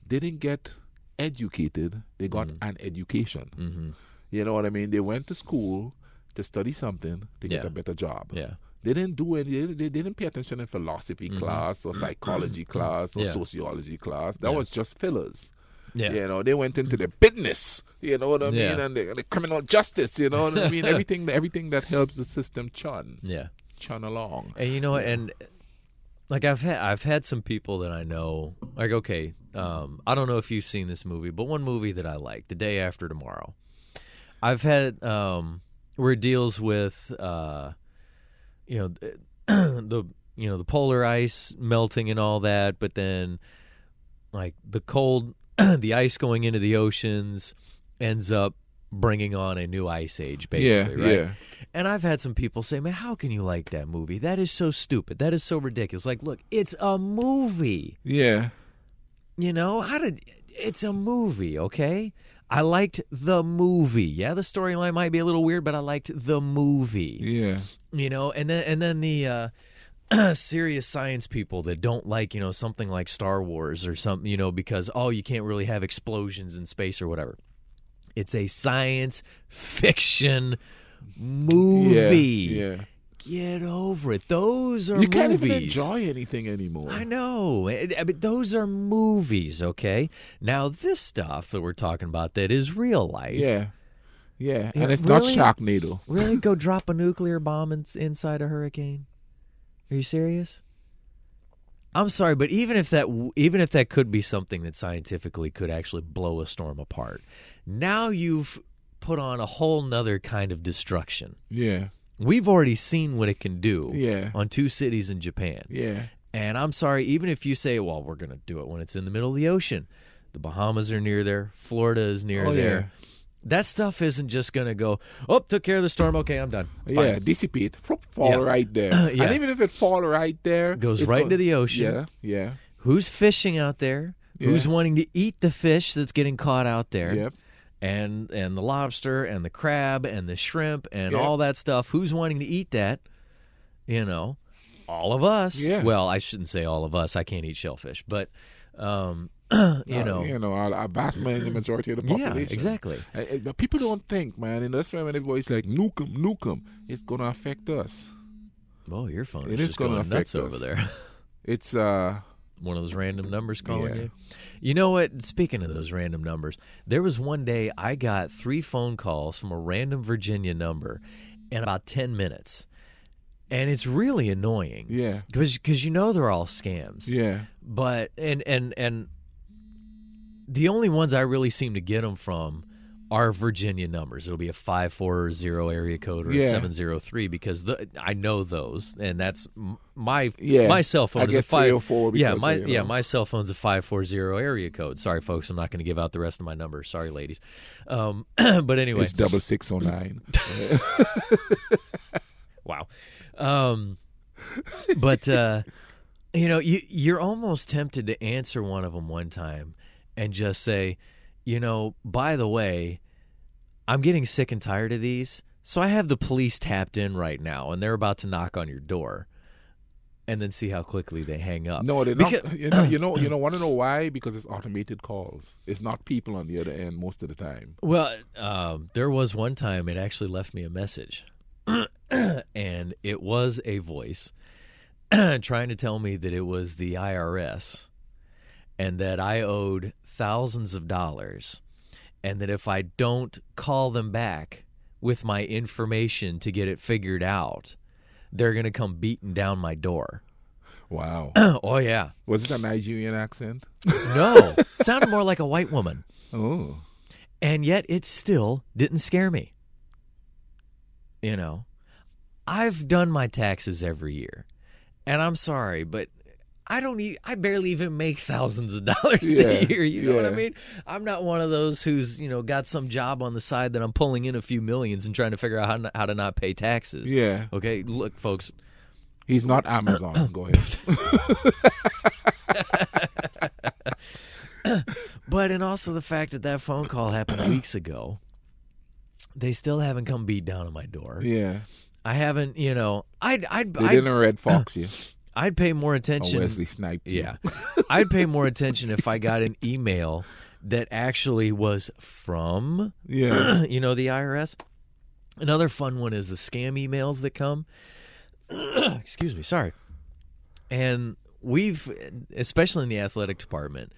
Speaker 2: They didn't get educated. They got an education.
Speaker 1: Mm-hmm.
Speaker 2: You know what I mean? They went to school to study something to get
Speaker 1: Yeah.
Speaker 2: a better job.
Speaker 1: Yeah.
Speaker 2: They didn't do it. They didn't pay attention in philosophy class or psychology class or
Speaker 1: Yeah.
Speaker 2: sociology class. That
Speaker 1: Yeah.
Speaker 2: was just fillers.
Speaker 1: Yeah.
Speaker 2: They went into the business. You know what I mean?
Speaker 1: Yeah.
Speaker 2: And the criminal justice. You know what I mean? Everything that helps the system chun along.
Speaker 1: And you know what? And like I've had some people that I know. Like, okay, I don't know if you've seen this movie, but one movie that I like, The Day After Tomorrow. I've had where it deals with the the polar ice melting and all that, but then like the cold, the ice going into the oceans ends up bringing on a new ice age, basically, right?
Speaker 2: Yeah.
Speaker 1: And I've had some people say, man, how can you like that movie? That is so stupid. That is so ridiculous. Like, look, it's a movie.
Speaker 2: Yeah.
Speaker 1: It's a movie, okay? I liked the movie. Yeah, the storyline might be a little weird, but I liked the movie.
Speaker 2: Yeah.
Speaker 1: And then the serious science people that don't like, something like Star Wars or something, because, you can't really have explosions in space or whatever. It's a science fiction movie.
Speaker 2: Yeah.
Speaker 1: Get over it. Those are
Speaker 2: You
Speaker 1: movies.
Speaker 2: can't even enjoy anything anymore.
Speaker 1: I know. But those are movies, okay? Now, this stuff that we're talking about that is real life.
Speaker 2: Yeah. Yeah.
Speaker 1: Yeah,
Speaker 2: And it's
Speaker 1: really?
Speaker 2: not Sharknado.
Speaker 1: Really? Go drop a nuclear bomb inside a hurricane? Are you serious? I'm sorry, but even if that could be something that scientifically could actually blow a storm apart, now you've put on a whole nother kind of destruction.
Speaker 2: Yeah.
Speaker 1: We've already seen what it can do
Speaker 2: Yeah.
Speaker 1: on 2 cities in Japan.
Speaker 2: Yeah.
Speaker 1: And I'm sorry, even if you say, well, we're going to do it when it's in the middle of the ocean. The Bahamas are near there. Florida is near there. That stuff isn't just going to go, oh, took care of the storm. Okay, I'm done.
Speaker 2: Yeah,
Speaker 1: Fine.
Speaker 2: dissipate, fall right there.
Speaker 1: Yeah.
Speaker 2: And even if it fall right there,
Speaker 1: Goes right into the ocean.
Speaker 2: Yeah, yeah.
Speaker 1: Who's fishing out there?
Speaker 2: Yeah.
Speaker 1: Who's wanting to eat the fish that's getting caught out there?
Speaker 2: Yep.
Speaker 1: And the lobster and the crab and the shrimp and
Speaker 2: Yep.
Speaker 1: all that stuff. Who's wanting to eat that? You know, all of us.
Speaker 2: Yeah.
Speaker 1: Well, I shouldn't say all of us. I can't eat shellfish, but you know,
Speaker 2: a vast majority of the population.
Speaker 1: yeah, exactly.
Speaker 2: But people don't think, man, and that's why when everybody's like, nuke 'em, it's going to affect us.
Speaker 1: Oh, your phone
Speaker 2: It
Speaker 1: is
Speaker 2: is
Speaker 1: just
Speaker 2: gonna
Speaker 1: going nuts
Speaker 2: affect
Speaker 1: over
Speaker 2: us.
Speaker 1: there.
Speaker 2: It's,
Speaker 1: One of those random numbers calling
Speaker 2: Yeah.
Speaker 1: you. You know what? Speaking of those random numbers, there was one day I got 3 phone calls from a random Virginia number in about 10 minutes. And it's really annoying.
Speaker 2: yeah,
Speaker 1: Because you know they're all scams.
Speaker 2: yeah,
Speaker 1: But and the only ones I really seem to get them from are Virginia numbers. It'll be a 540 area code or a
Speaker 2: Yeah.
Speaker 1: 703 because I know those, and that's my
Speaker 2: Yeah.
Speaker 1: cell phone
Speaker 2: I
Speaker 1: is a
Speaker 2: get
Speaker 1: 504.
Speaker 2: 304
Speaker 1: Yeah,
Speaker 2: because,
Speaker 1: my cell phone's a 540 area code. Sorry, folks, I'm not going to give out the rest of my numbers. Sorry, ladies. But anyway,
Speaker 2: it's 6609.
Speaker 1: wow. But you know, you're almost tempted to answer one of them one time and just say, you know, by the way, I'm getting sick and tired of these, so I have the police tapped in right now, and they're about to knock on your door, and then see how quickly they hang up.
Speaker 2: No, they're
Speaker 1: Because-
Speaker 2: not. You know, want to know why? Because it's automated calls. It's not people on the other end most of the time.
Speaker 1: Well, there was one time it actually left me a message, and it was a voice trying to tell me that it was the IRS and that I owed thousands of dollars, and that if I don't call them back with my information to get it figured out, they're going to come beating down my door.
Speaker 2: Wow.
Speaker 1: Oh, yeah.
Speaker 2: Was it a Nigerian accent?
Speaker 1: No, it sounded more like a white woman.
Speaker 2: Oh.
Speaker 1: And yet it still didn't scare me. You know, I've done my taxes every year, and I'm sorry, but I barely even make thousands of dollars
Speaker 2: Yeah,
Speaker 1: a year. You know what I
Speaker 2: yeah.
Speaker 1: mean? I'm not one of those who's, you know, got some job on the side that I'm pulling in a few millions and trying to figure out how to not pay taxes.
Speaker 2: Yeah.
Speaker 1: Okay, look, folks.
Speaker 2: He's not Amazon. Go ahead.
Speaker 1: But and also the fact that phone call happened weeks ago. They still haven't come beat down on my door.
Speaker 2: Yeah.
Speaker 1: I haven't, you know,
Speaker 2: They didn't Red Fox you.
Speaker 1: I'd pay more
Speaker 2: Or
Speaker 1: attention.
Speaker 2: Wesley sniped you.
Speaker 1: Yeah. I'd pay more attention if I got an email that actually was from,
Speaker 2: Yeah.
Speaker 1: you know, the IRS. Another fun one is the scam emails that come. Excuse me, sorry. And we've, especially in the athletic department,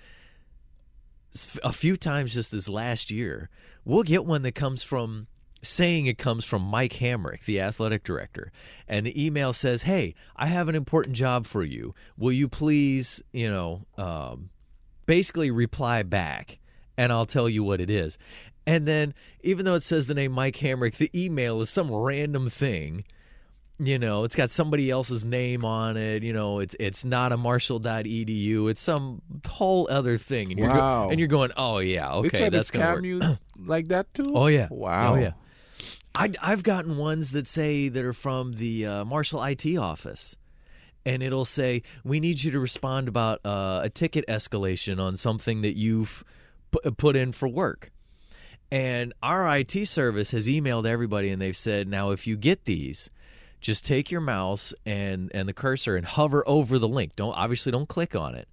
Speaker 1: a few times just this last year, we'll get one that comes from, saying it comes from Mike Hamrick, the athletic director. And the email says, hey, I have an important job for you. Will you please, you know, basically reply back, and I'll tell you what it is. And then, even though it says the name Mike Hamrick, the email is some random thing. You know, it's got somebody else's name on it. You know, it's not a Marshall.edu. It's some whole other thing. And
Speaker 2: Wow.
Speaker 1: you're going, oh, yeah,
Speaker 2: They
Speaker 1: okay,
Speaker 2: try to
Speaker 1: that's going to work.
Speaker 2: scam you like that too?
Speaker 1: Oh, yeah.
Speaker 2: Wow.
Speaker 1: Oh, yeah. I've gotten ones that say that are from the Marshall IT office. And it'll say, we need you to respond about a ticket escalation on something that you've put in for work. And our IT service has emailed everybody, and they've said, now, if you get these, just take your mouse and the cursor and hover over the link. Don't click on it.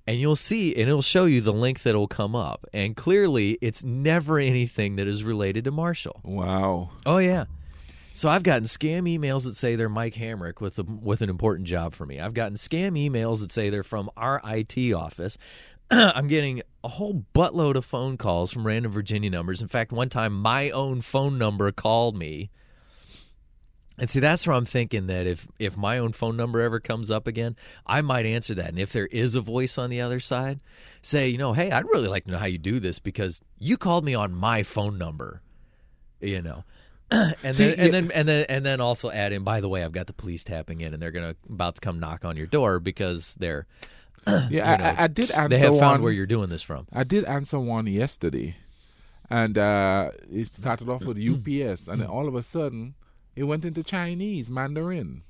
Speaker 1: And you'll see, and it'll show you the link that will come up. And clearly, it's never anything that is related to Marshall.
Speaker 2: Wow.
Speaker 1: Oh, yeah. So I've gotten scam emails that say they're Mike Hamrick with an important job for me. I've gotten scam emails that say they're from our IT office. I'm getting a whole buttload of phone calls from random Virginia numbers. In fact, one time my own phone number called me. And see, that's where I'm thinking that if my own phone number ever comes up again, I might answer that. And if there is a voice on the other side, say, you know, hey, I'd really like to know how you do this because you called me on my phone number, you know. And then also add in, by the way, I've got the police tapping in, and they're about to come knock on your door because they're
Speaker 2: Yeah, I did answer
Speaker 1: they have
Speaker 2: one.
Speaker 1: found where you're doing this from.
Speaker 2: I did answer one yesterday, And it started off with UPS, and then all of a sudden, it went into Chinese, Mandarin.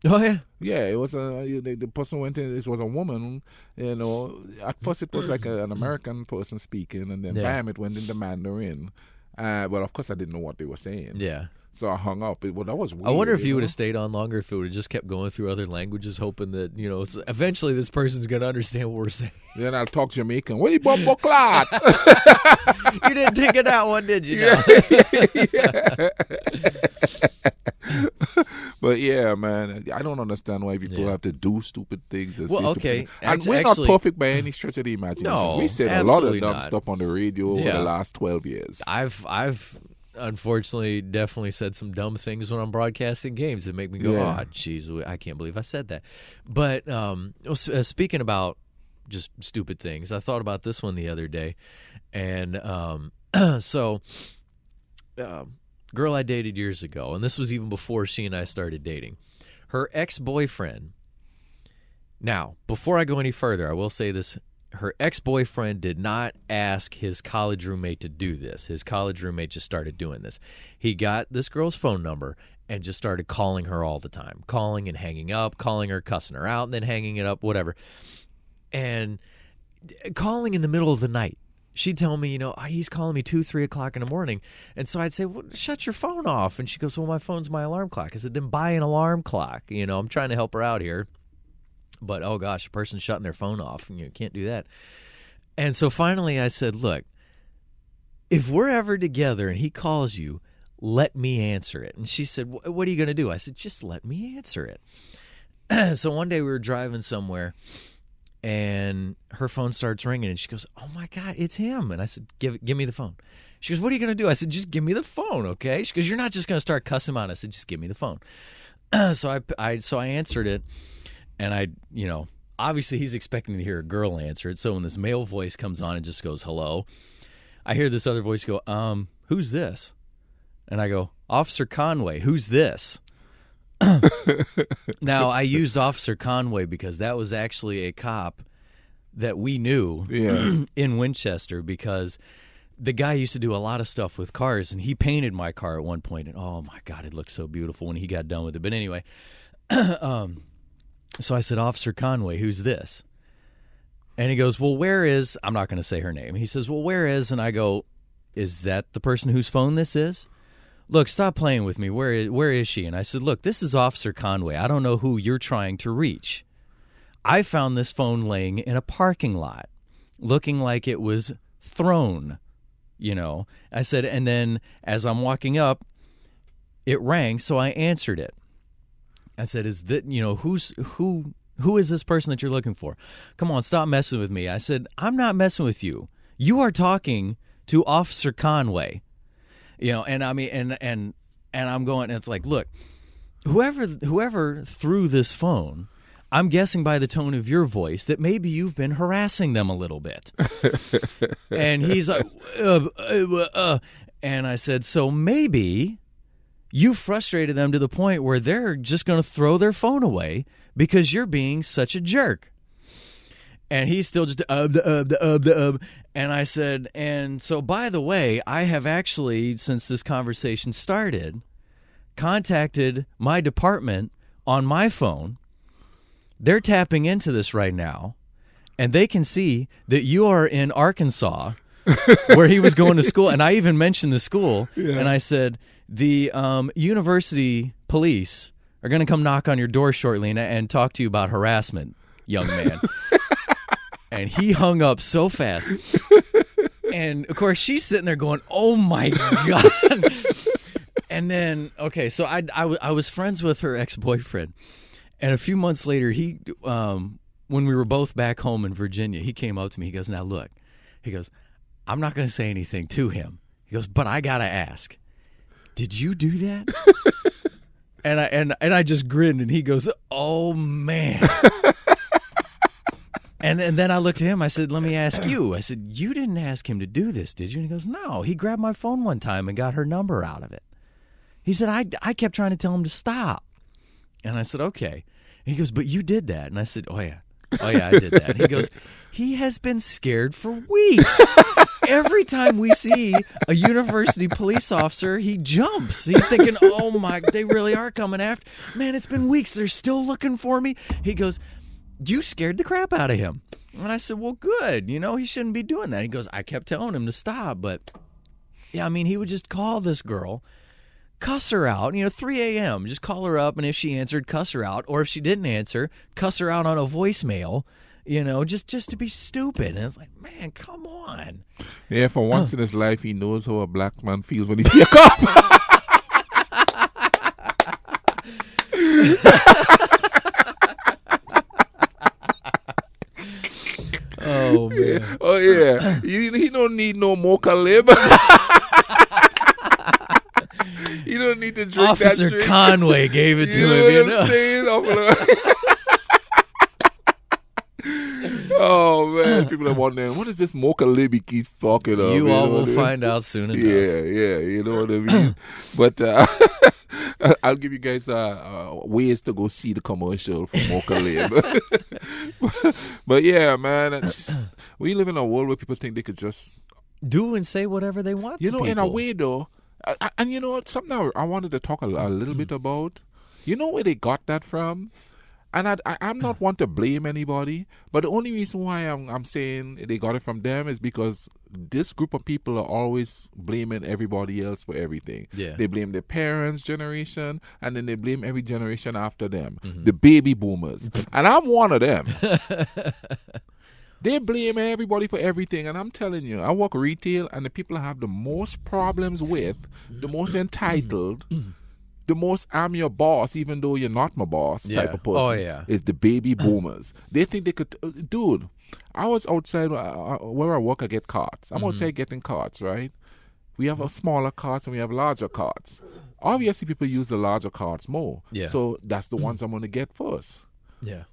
Speaker 1: Oh, yeah.
Speaker 2: Yeah, it was the person went in. It was a woman, you know. At first, it was like an American person speaking, and then bam, it went into Mandarin. But of course, I didn't know what they were saying.
Speaker 1: Yeah.
Speaker 2: So I hung up. Well, that was weird.
Speaker 1: I wonder if you would have stayed on longer if it would have just kept going through other languages, hoping that, eventually this person's going to understand what we're saying.
Speaker 2: Then I'll talk Jamaican. What you bumbo clot?
Speaker 1: You didn't think of that one, did you?
Speaker 2: Yeah. But yeah, man, I don't understand why people have to do stupid things. And
Speaker 1: Well,
Speaker 2: say
Speaker 1: okay.
Speaker 2: stupid things. And we're not perfect by any stretch of the imagination.
Speaker 1: No,
Speaker 2: we said a lot of dumb
Speaker 1: not.
Speaker 2: stuff on the radio over the last 12 years.
Speaker 1: I've unfortunately definitely said some dumb things when I'm broadcasting games that make me go, oh, jeez, I can't believe I said that. But speaking about just stupid things, I thought about this one the other day. And girl I dated years ago, and this was even before she and I started dating, her ex-boyfriend. Now, before I go any further, I will say this. Her ex-boyfriend did not ask his college roommate to do this. His college roommate just started doing this. He got this girl's phone number and just started calling her all the time, calling and hanging up, calling her, cussing her out, and then hanging it up, whatever. And calling in the middle of the night. She'd tell me, he's calling me 2, 3 o'clock in the morning. And so I'd say, well, shut your phone off. And she goes, well, my phone's my alarm clock. I said, then buy an alarm clock. I'm trying to help her out here. But, oh, gosh, a person's shutting their phone off. You can't do that. And so finally I said, look, if we're ever together and he calls you, let me answer it. And she said, what are you going to do? I said, just let me answer it. So one day we were driving somewhere, and her phone starts ringing, and she goes, oh, my God, it's him. And I said, give me the phone. She goes, what are you going to do? I said, just give me the phone, okay? She goes, you're not just going to start cussing him out. I said, just give me the phone. So I answered it, and obviously he's expecting to hear a girl answer it. So when this male voice comes on and just goes, hello, I hear this other voice go, who's this? And I go, Officer Conway, who's this? Now, I used Officer Conway because that was actually a cop that we knew in Winchester, because the guy used to do a lot of stuff with cars, and he painted my car at one point, and oh my God, it looked so beautiful when he got done with it. But anyway, so I said, Officer Conway, who's this? And he goes, well, where is, I'm not going to say her name. He says, well, where is, and I go, is that the person whose phone this is? Look, stop playing with me. Where is she? And I said, look, this is Officer Conway. I don't know who you're trying to reach. I found this phone laying in a parking lot, looking like it was thrown, I said, and then as I'm walking up, it rang, so I answered it. I said, is that, who is this person that you're looking for? Come on, stop messing with me. I said, I'm not messing with you. You are talking to Officer Conway. And I mean, and I'm going, it's like, look, whoever threw this phone, I'm guessing by the tone of your voice that maybe you've been harassing them a little bit. And he's like, and I said, so maybe you frustrated them to the point where they're just going to throw their phone away because you're being such a jerk. And he's still just, and I said, and so, by the way, I have actually, since this conversation started, contacted my department on my phone. They're tapping into this right now, and they can see that you are in Arkansas, where he was going to school. And I even mentioned the school, and I said, the university police are going to come knock on your door shortly and talk to you about harassment, young man. And he hung up so fast. And, of course, she's sitting there going, oh, my God. And then, okay, so I was friends with her ex-boyfriend. And a few months later, he, when we were both back home in Virginia, he came up to me. He goes, now, look. He goes, I'm not going to say anything to him. He goes, but I got to ask, did you do that? And I just grinned, and he goes, oh, man. And then I looked at him. I said, let me ask you. I said, you didn't ask him to do this, did you? And he goes, no. He grabbed my phone one time and got her number out of it. He said, I kept trying to tell him to stop. And I said, okay. And he goes, but you did that. And I said, oh, yeah, I did that. And he goes, he has been scared for weeks. every time we see a university police officer, he jumps. He's thinking, oh my, they really are coming after. Man, it's been weeks. They're still looking for me. He goes, you scared the crap out of him. And I said, well, good. You know, he shouldn't be doing that. He goes, I kept telling him to stop. But, yeah, I mean, he would just call this girl, cuss her out, 3 a.m., just call her up, and if she answered, cuss her out. Or if she didn't answer, cuss her out on a voicemail, just to be stupid. And it's like, man, come on.
Speaker 2: Yeah, for once in his life, he knows how a black man feels when he sees a cop.
Speaker 1: Oh, man.
Speaker 2: Oh, yeah. He don't need no mocha lib. You don't need to drink
Speaker 1: Officer
Speaker 2: that drink.
Speaker 1: Conway gave it to
Speaker 2: You
Speaker 1: him.
Speaker 2: know what I'm saying? Oh, man. People are wondering, what is this mocha lib he keeps talking of?
Speaker 1: You all
Speaker 2: know
Speaker 1: will
Speaker 2: what I mean?
Speaker 1: find out soon enough.
Speaker 2: Yeah, you know what I mean? But I'll give you guys ways to go see the commercial for Mocha Lib. But yeah, man, we live in a world where people think they could just
Speaker 1: do and say whatever they want to
Speaker 2: in a
Speaker 1: people.
Speaker 2: way though. And you know what? Something I wanted to talk a little bit about. You know where they got that from? And I'm not one to blame anybody, but the only reason why I'm saying they got it from them is because this group of people are always blaming everybody else for everything.
Speaker 1: Yeah.
Speaker 2: They blame their parents' generation, and then they blame every generation after them, the baby boomers. And I'm one of them. They blame everybody for everything, and I'm telling you, I work retail, and the people I have the most problems with, the most entitled, the most I'm your boss, even though you're not my boss type of person.
Speaker 1: Oh, yeah.
Speaker 2: Is the baby boomers. They think they could. Dude, I was outside where I work, I get carts. I'm outside getting carts, right? We have smaller carts and we have larger carts. Obviously, people use the larger carts more.
Speaker 1: Yeah.
Speaker 2: So that's the ones I'm going to get first.
Speaker 1: Yeah.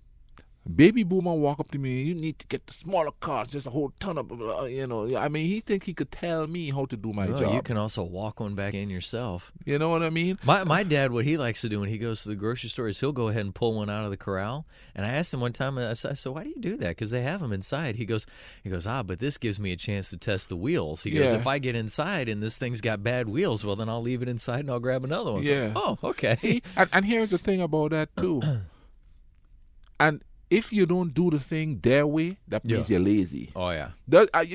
Speaker 2: Baby boomer walk up to me, you need to get the smaller carts, there's a whole ton of, I mean, he think he could tell me how to do my job.
Speaker 1: You can also walk one back in yourself.
Speaker 2: You know what I mean?
Speaker 1: My dad, what he likes to do when he goes to the grocery store is he'll go ahead and pull one out of the corral. And I asked him one time, I said, why do you do that? Because they have them inside. He goes, but this gives me a chance to test the wheels. He goes, if I get inside and this thing's got bad wheels, well, then I'll leave it inside and I'll grab another one.
Speaker 2: Yeah.
Speaker 1: So, oh, okay.
Speaker 2: See, and here's the thing about that, too. And if you don't do the thing their way, that means you're lazy.
Speaker 1: Oh, yeah.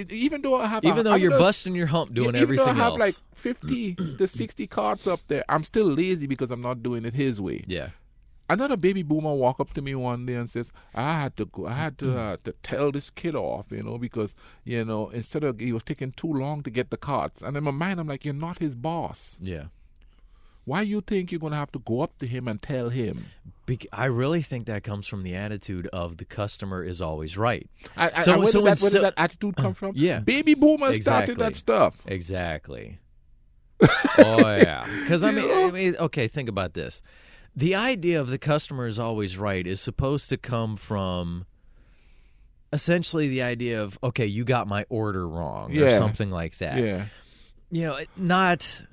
Speaker 2: Even though I have,
Speaker 1: you're busting your hump doing everything else.
Speaker 2: Even though I have like 50 to 60 carts up there, I'm still lazy because I'm not doing it his way.
Speaker 1: Yeah.
Speaker 2: Another baby boomer walk up to me one day and says, I had to tell this kid off, because, instead of, he was taking too long to get the carts. And in my mind, I'm like, you're not his boss.
Speaker 1: Yeah.
Speaker 2: Why you think you're going to have to go up to him and tell him?
Speaker 1: I really think that comes from the attitude of the customer is always right.
Speaker 2: Where did that attitude come from?
Speaker 1: Yeah.
Speaker 2: Baby boomers started that stuff.
Speaker 1: Exactly. Oh, yeah. Because, I mean, okay, think about this. The idea of the customer is always right is supposed to come from essentially the idea of, okay, you got my order wrong or something like that.
Speaker 2: Yeah.
Speaker 1: Not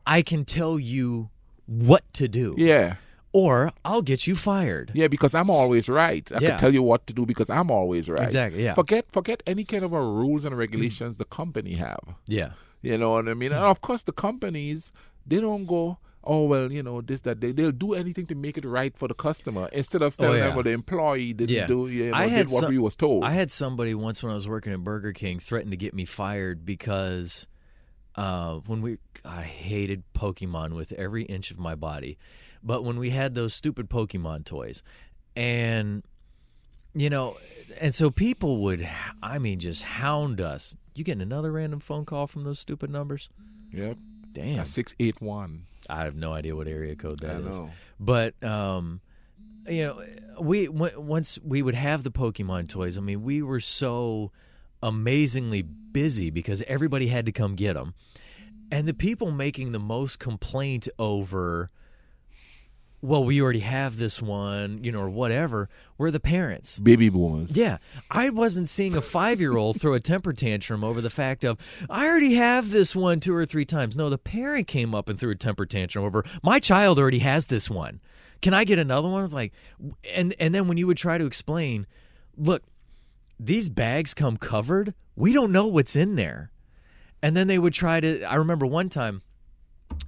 Speaker 1: I can tell you what to do.
Speaker 2: Yeah.
Speaker 1: Or I'll get you fired.
Speaker 2: Yeah, because I'm always right. I can tell you what to do because I'm always right.
Speaker 1: Exactly, yeah.
Speaker 2: Forget any kind of rules and regulations the company have.
Speaker 1: Yeah.
Speaker 2: You know what I mean? And of course the companies, they don't go, oh, well, this, that. They'll do anything to make it right for the customer instead of telling them, well, the employee did what we was told.
Speaker 1: I had somebody once when I was working at Burger King threaten to get me fired because I hated Pokemon with every inch of my body. But when we had those stupid Pokemon toys, and so people would, just hound us. You getting another random phone call from those stupid numbers?
Speaker 2: Yep.
Speaker 1: Damn.
Speaker 2: That's 681.
Speaker 1: I have no idea what area code that is.
Speaker 2: Know.
Speaker 1: But once we would have the Pokemon toys, we were so amazingly busy because everybody had to come get them. And the people making the most complaint over, well, we already have this one, or whatever, were the parents.
Speaker 2: Baby boomers.
Speaker 1: Yeah. I wasn't seeing a 5-year-old throw a temper tantrum over the fact of, I already have this one 2 or 3 times. No, the parent came up and threw a temper tantrum over, my child already has this one. Can I get another one? It's like, and then when you would try to explain, look, these bags come covered. We don't know what's in there. And then they would try to, I remember one time,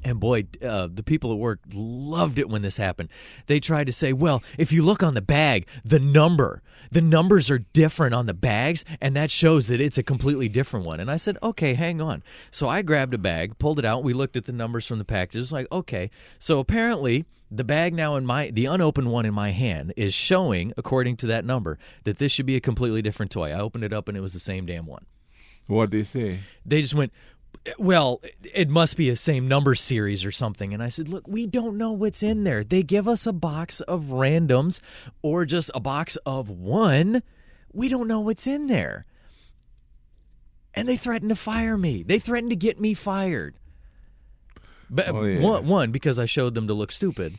Speaker 1: and boy, the people at work loved it when this happened. They tried to say, well, if you look on the bag, the numbers are different on the bags, and that shows that it's a completely different one. And I said, okay, hang on. So I grabbed a bag, pulled it out. We looked at the numbers from the packages. Like, okay. So apparently the bag now the unopened one in my hand is showing, according to that number, that this should be a completely different toy. I opened it up, and it was the same damn one.
Speaker 2: What'd they say?
Speaker 1: They just went, well, it must be a same number series or something. And I said, look, we don't know what's in there. They give us a box of randoms or just a box of one. We don't know what's in there. And they threatened to fire me. They threatened to get me fired. But one, because I showed them to look stupid.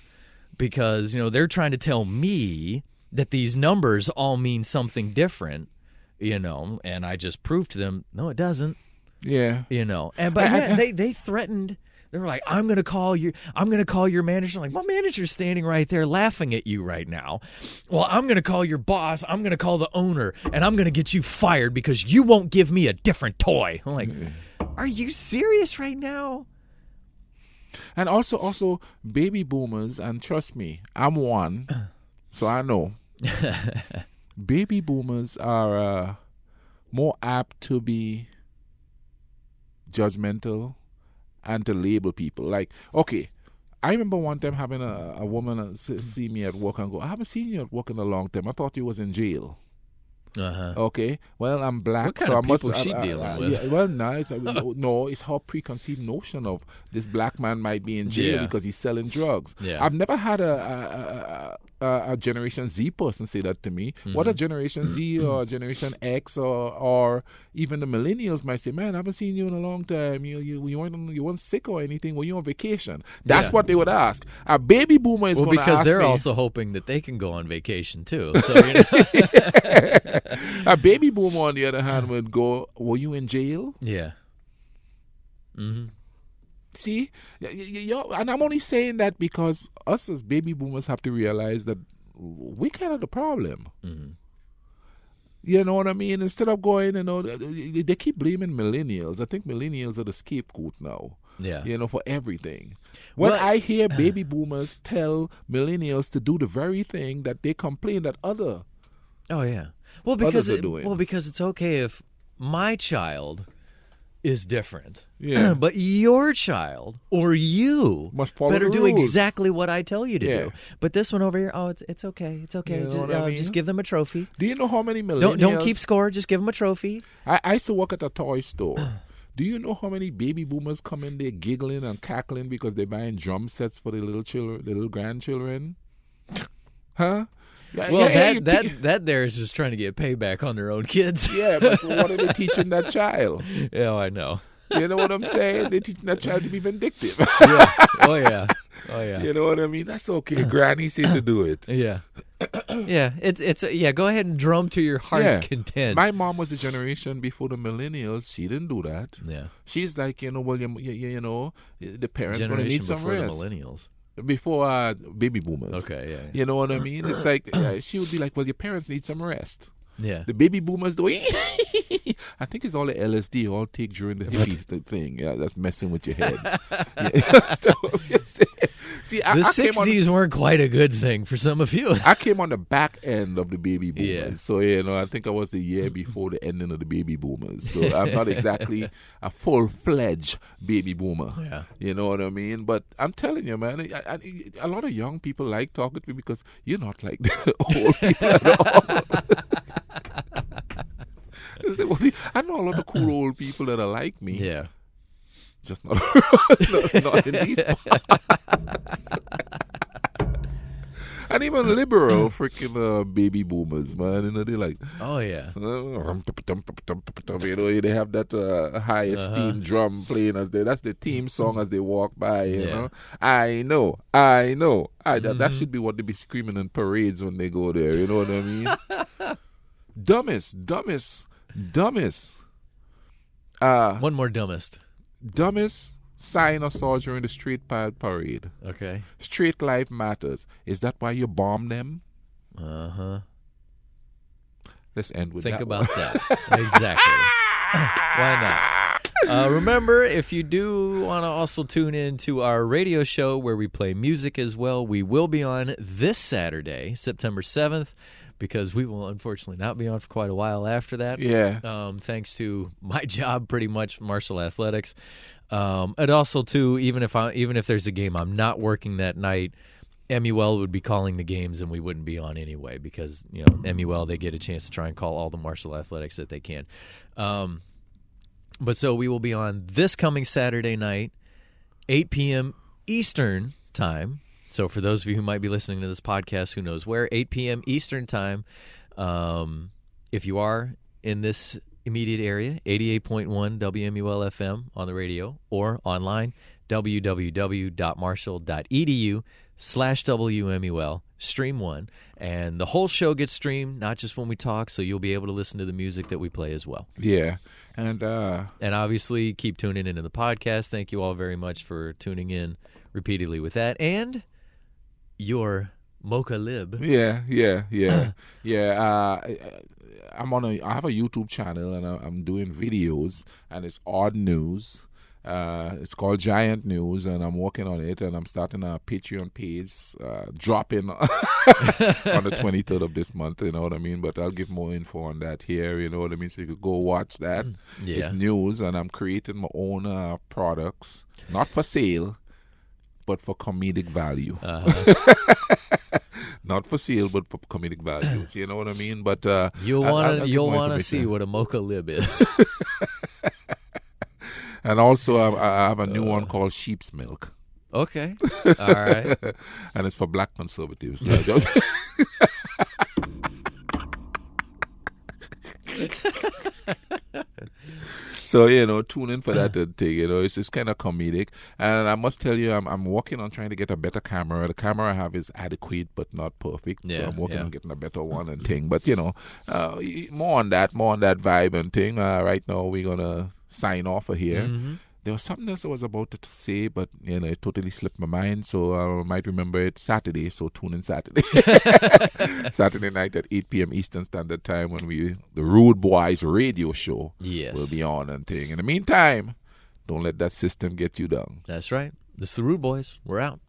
Speaker 1: Because, they're trying to tell me that these numbers all mean something different. And I just proved to them, no, it doesn't.
Speaker 2: Yeah.
Speaker 1: They threatened. They were like, I'm going to call your manager. I'm like, my manager's standing right there laughing at you right now. Well, I'm going to call your boss. I'm going to call the owner, and I'm going to get you fired because you won't give me a different toy. I'm like, are you serious right now?
Speaker 2: And also baby boomers, and trust me, I'm one, so I know. Baby boomers are more apt to be judgmental and to label people. Like, okay, I remember one time having a woman see me at work and go, I haven't seen you at work in a long time. I thought you was in jail.
Speaker 1: Uh-huh.
Speaker 2: Okay, well, I'm black,
Speaker 1: what kind
Speaker 2: so
Speaker 1: of
Speaker 2: I must.
Speaker 1: people she dealing with?
Speaker 2: Yeah, well, nice. No, it's her preconceived notion of this black man might be in jail because he's selling drugs.
Speaker 1: Yeah.
Speaker 2: I've never had a Generation Z person say that to me. What a Generation Z or Generation X or even the millennials might say, man, I haven't seen you in a long time. You weren't sick or anything. Were you on vacation? That's what they would ask. A baby boomer is going to ask
Speaker 1: because they're
Speaker 2: me,
Speaker 1: also hoping that they can go on vacation too. So,
Speaker 2: A baby boomer, on the other hand, would go, were you in jail?
Speaker 1: Yeah. Mm-hmm.
Speaker 2: See? And I'm only saying that because us as baby boomers have to realize that we kind of the problem.
Speaker 1: Mm-hmm.
Speaker 2: You know what I mean? Instead of going, they keep blaming millennials. I think millennials are the scapegoat now.
Speaker 1: Yeah.
Speaker 2: For everything. When I hear baby boomers tell millennials to do the very thing that they complain that other
Speaker 1: Oh yeah. Well, because
Speaker 2: others are doing.
Speaker 1: because it's okay if my child is different.
Speaker 2: Yeah.
Speaker 1: But your child or you
Speaker 2: must follow
Speaker 1: better
Speaker 2: the
Speaker 1: do
Speaker 2: rules.
Speaker 1: exactly what I tell you to
Speaker 2: Yeah.
Speaker 1: do. But this one over here, it's okay. It's okay.
Speaker 2: You know
Speaker 1: Just,
Speaker 2: what I mean?
Speaker 1: just give them a trophy.
Speaker 2: Do you know how many millennials...
Speaker 1: Don't keep score. Just give them a trophy.
Speaker 2: I used to work at a toy store. Do you know how many baby boomers come in there giggling and cackling because they're buying drum sets for the little grandchildren? Huh?
Speaker 1: Well, that there is just trying to get payback on their own kids.
Speaker 2: Yeah, but what are they teaching that child?
Speaker 1: Yeah, I know.
Speaker 2: You know what I'm saying? They're teaching that child to be vindictive.
Speaker 1: Yeah. Oh yeah.
Speaker 2: You know what I mean? That's okay. Granny said to do it.
Speaker 1: Yeah. Yeah. It's go ahead and drum to your heart's content.
Speaker 2: My mom was a generation before the millennials. She didn't do that.
Speaker 1: Yeah.
Speaker 2: She's like, the parents going to need some
Speaker 1: before
Speaker 2: rest.
Speaker 1: the millennials.
Speaker 2: Before baby boomers.
Speaker 1: Okay, yeah.
Speaker 2: You know what I mean? It's like she would be like, well, your parents need some rest.
Speaker 1: Yeah.
Speaker 2: The baby boomers do I think it's all the LSD all take during the hippies thing. Yeah, that's messing with your heads. See,
Speaker 1: the 60s weren't quite a good thing for some of you.
Speaker 2: I came on the back end of the baby boomers.
Speaker 1: Yeah.
Speaker 2: So, I think I was the year before the ending of the baby boomers. So I'm not exactly a full-fledged baby boomer.
Speaker 1: Yeah.
Speaker 2: You know what I mean? But I'm telling you, man, a lot of young people like talking to me because you're not like the old people at all. I know a lot of cool old people that are like me.
Speaker 1: Yeah.
Speaker 2: Just not in these parts. And even liberal freaking baby boomers, man. They're like,
Speaker 1: oh yeah.
Speaker 2: They have that high esteem drum playing that's the theme song as they walk by. You know, I know. That should be what they be screaming in parades when they go there. You know what I mean? Dumbest.
Speaker 1: One more dumbest.
Speaker 2: Dumbest sign I saw during the Straight Pride Parade.
Speaker 1: Okay.
Speaker 2: Straight life matters. Is that why you bomb them?
Speaker 1: Uh-huh.
Speaker 2: Let's end with
Speaker 1: Think
Speaker 2: that
Speaker 1: about
Speaker 2: one.
Speaker 1: that. Exactly. Why not? Remember, if you do want to also tune in to our radio show where we play music as well, we will be on this Saturday, September 7th, because we will unfortunately not be on for quite a while after that.
Speaker 2: Yeah.
Speaker 1: Thanks to my job, pretty much, Marshall Athletics. And also, too, even if there's a game I'm not working that night, MUL would be calling the games and we wouldn't be on anyway because, MUL, they get a chance to try and call all the Marshall Athletics that they can. But so we will be on this coming Saturday night, 8 p.m. Eastern time. So for those of you who might be listening to this podcast, who knows where, 8 p.m. Eastern time. If you are in this immediate area, 88.1 WMUL-FM on the radio or online, www.marshall.edu/WMUL, stream one. And the whole show gets streamed, not just when we talk, so you'll be able to listen to the music that we play as well.
Speaker 2: Yeah. And
Speaker 1: obviously, keep tuning into the podcast. Thank you all very much for tuning in repeatedly with that. And your Mocha Lib.
Speaker 2: Yeah. I have a YouTube channel and I'm doing videos, and it's odd news. It's called Giant News, and I'm working on it, and I'm starting a Patreon page, dropping on the 23rd of this month, you know what I mean? But I'll give more info on that here, you know what I mean? So you could go watch that.
Speaker 1: Yeah.
Speaker 2: It's news, and I'm creating my own products, not for sale, but for comedic value. Not for sale, but for comedic values. You know what I mean? But
Speaker 1: you'll want to see what a Mocha Lib is.
Speaker 2: And also, I have a new one called Sheep's Milk.
Speaker 1: Okay. All right.
Speaker 2: And it's for black conservatives. So, tune in for that thing. It's just kind of comedic. And I must tell you, I'm working on trying to get a better camera. The camera I have is adequate, but not perfect. So I'm working on getting a better one and thing. But, more on that vibe and thing. Right now, we're going to sign off of here.
Speaker 1: Mm-hmm.
Speaker 2: There was something else I was about to say, but it totally slipped my mind. So I might remember it Saturday. So tune in Saturday, Saturday night at 8 p.m. Eastern Standard Time when the Rude Boys radio show will be on and thing. In the meantime, don't let that system get you down.
Speaker 1: That's right. This is the Rude Boys. We're out.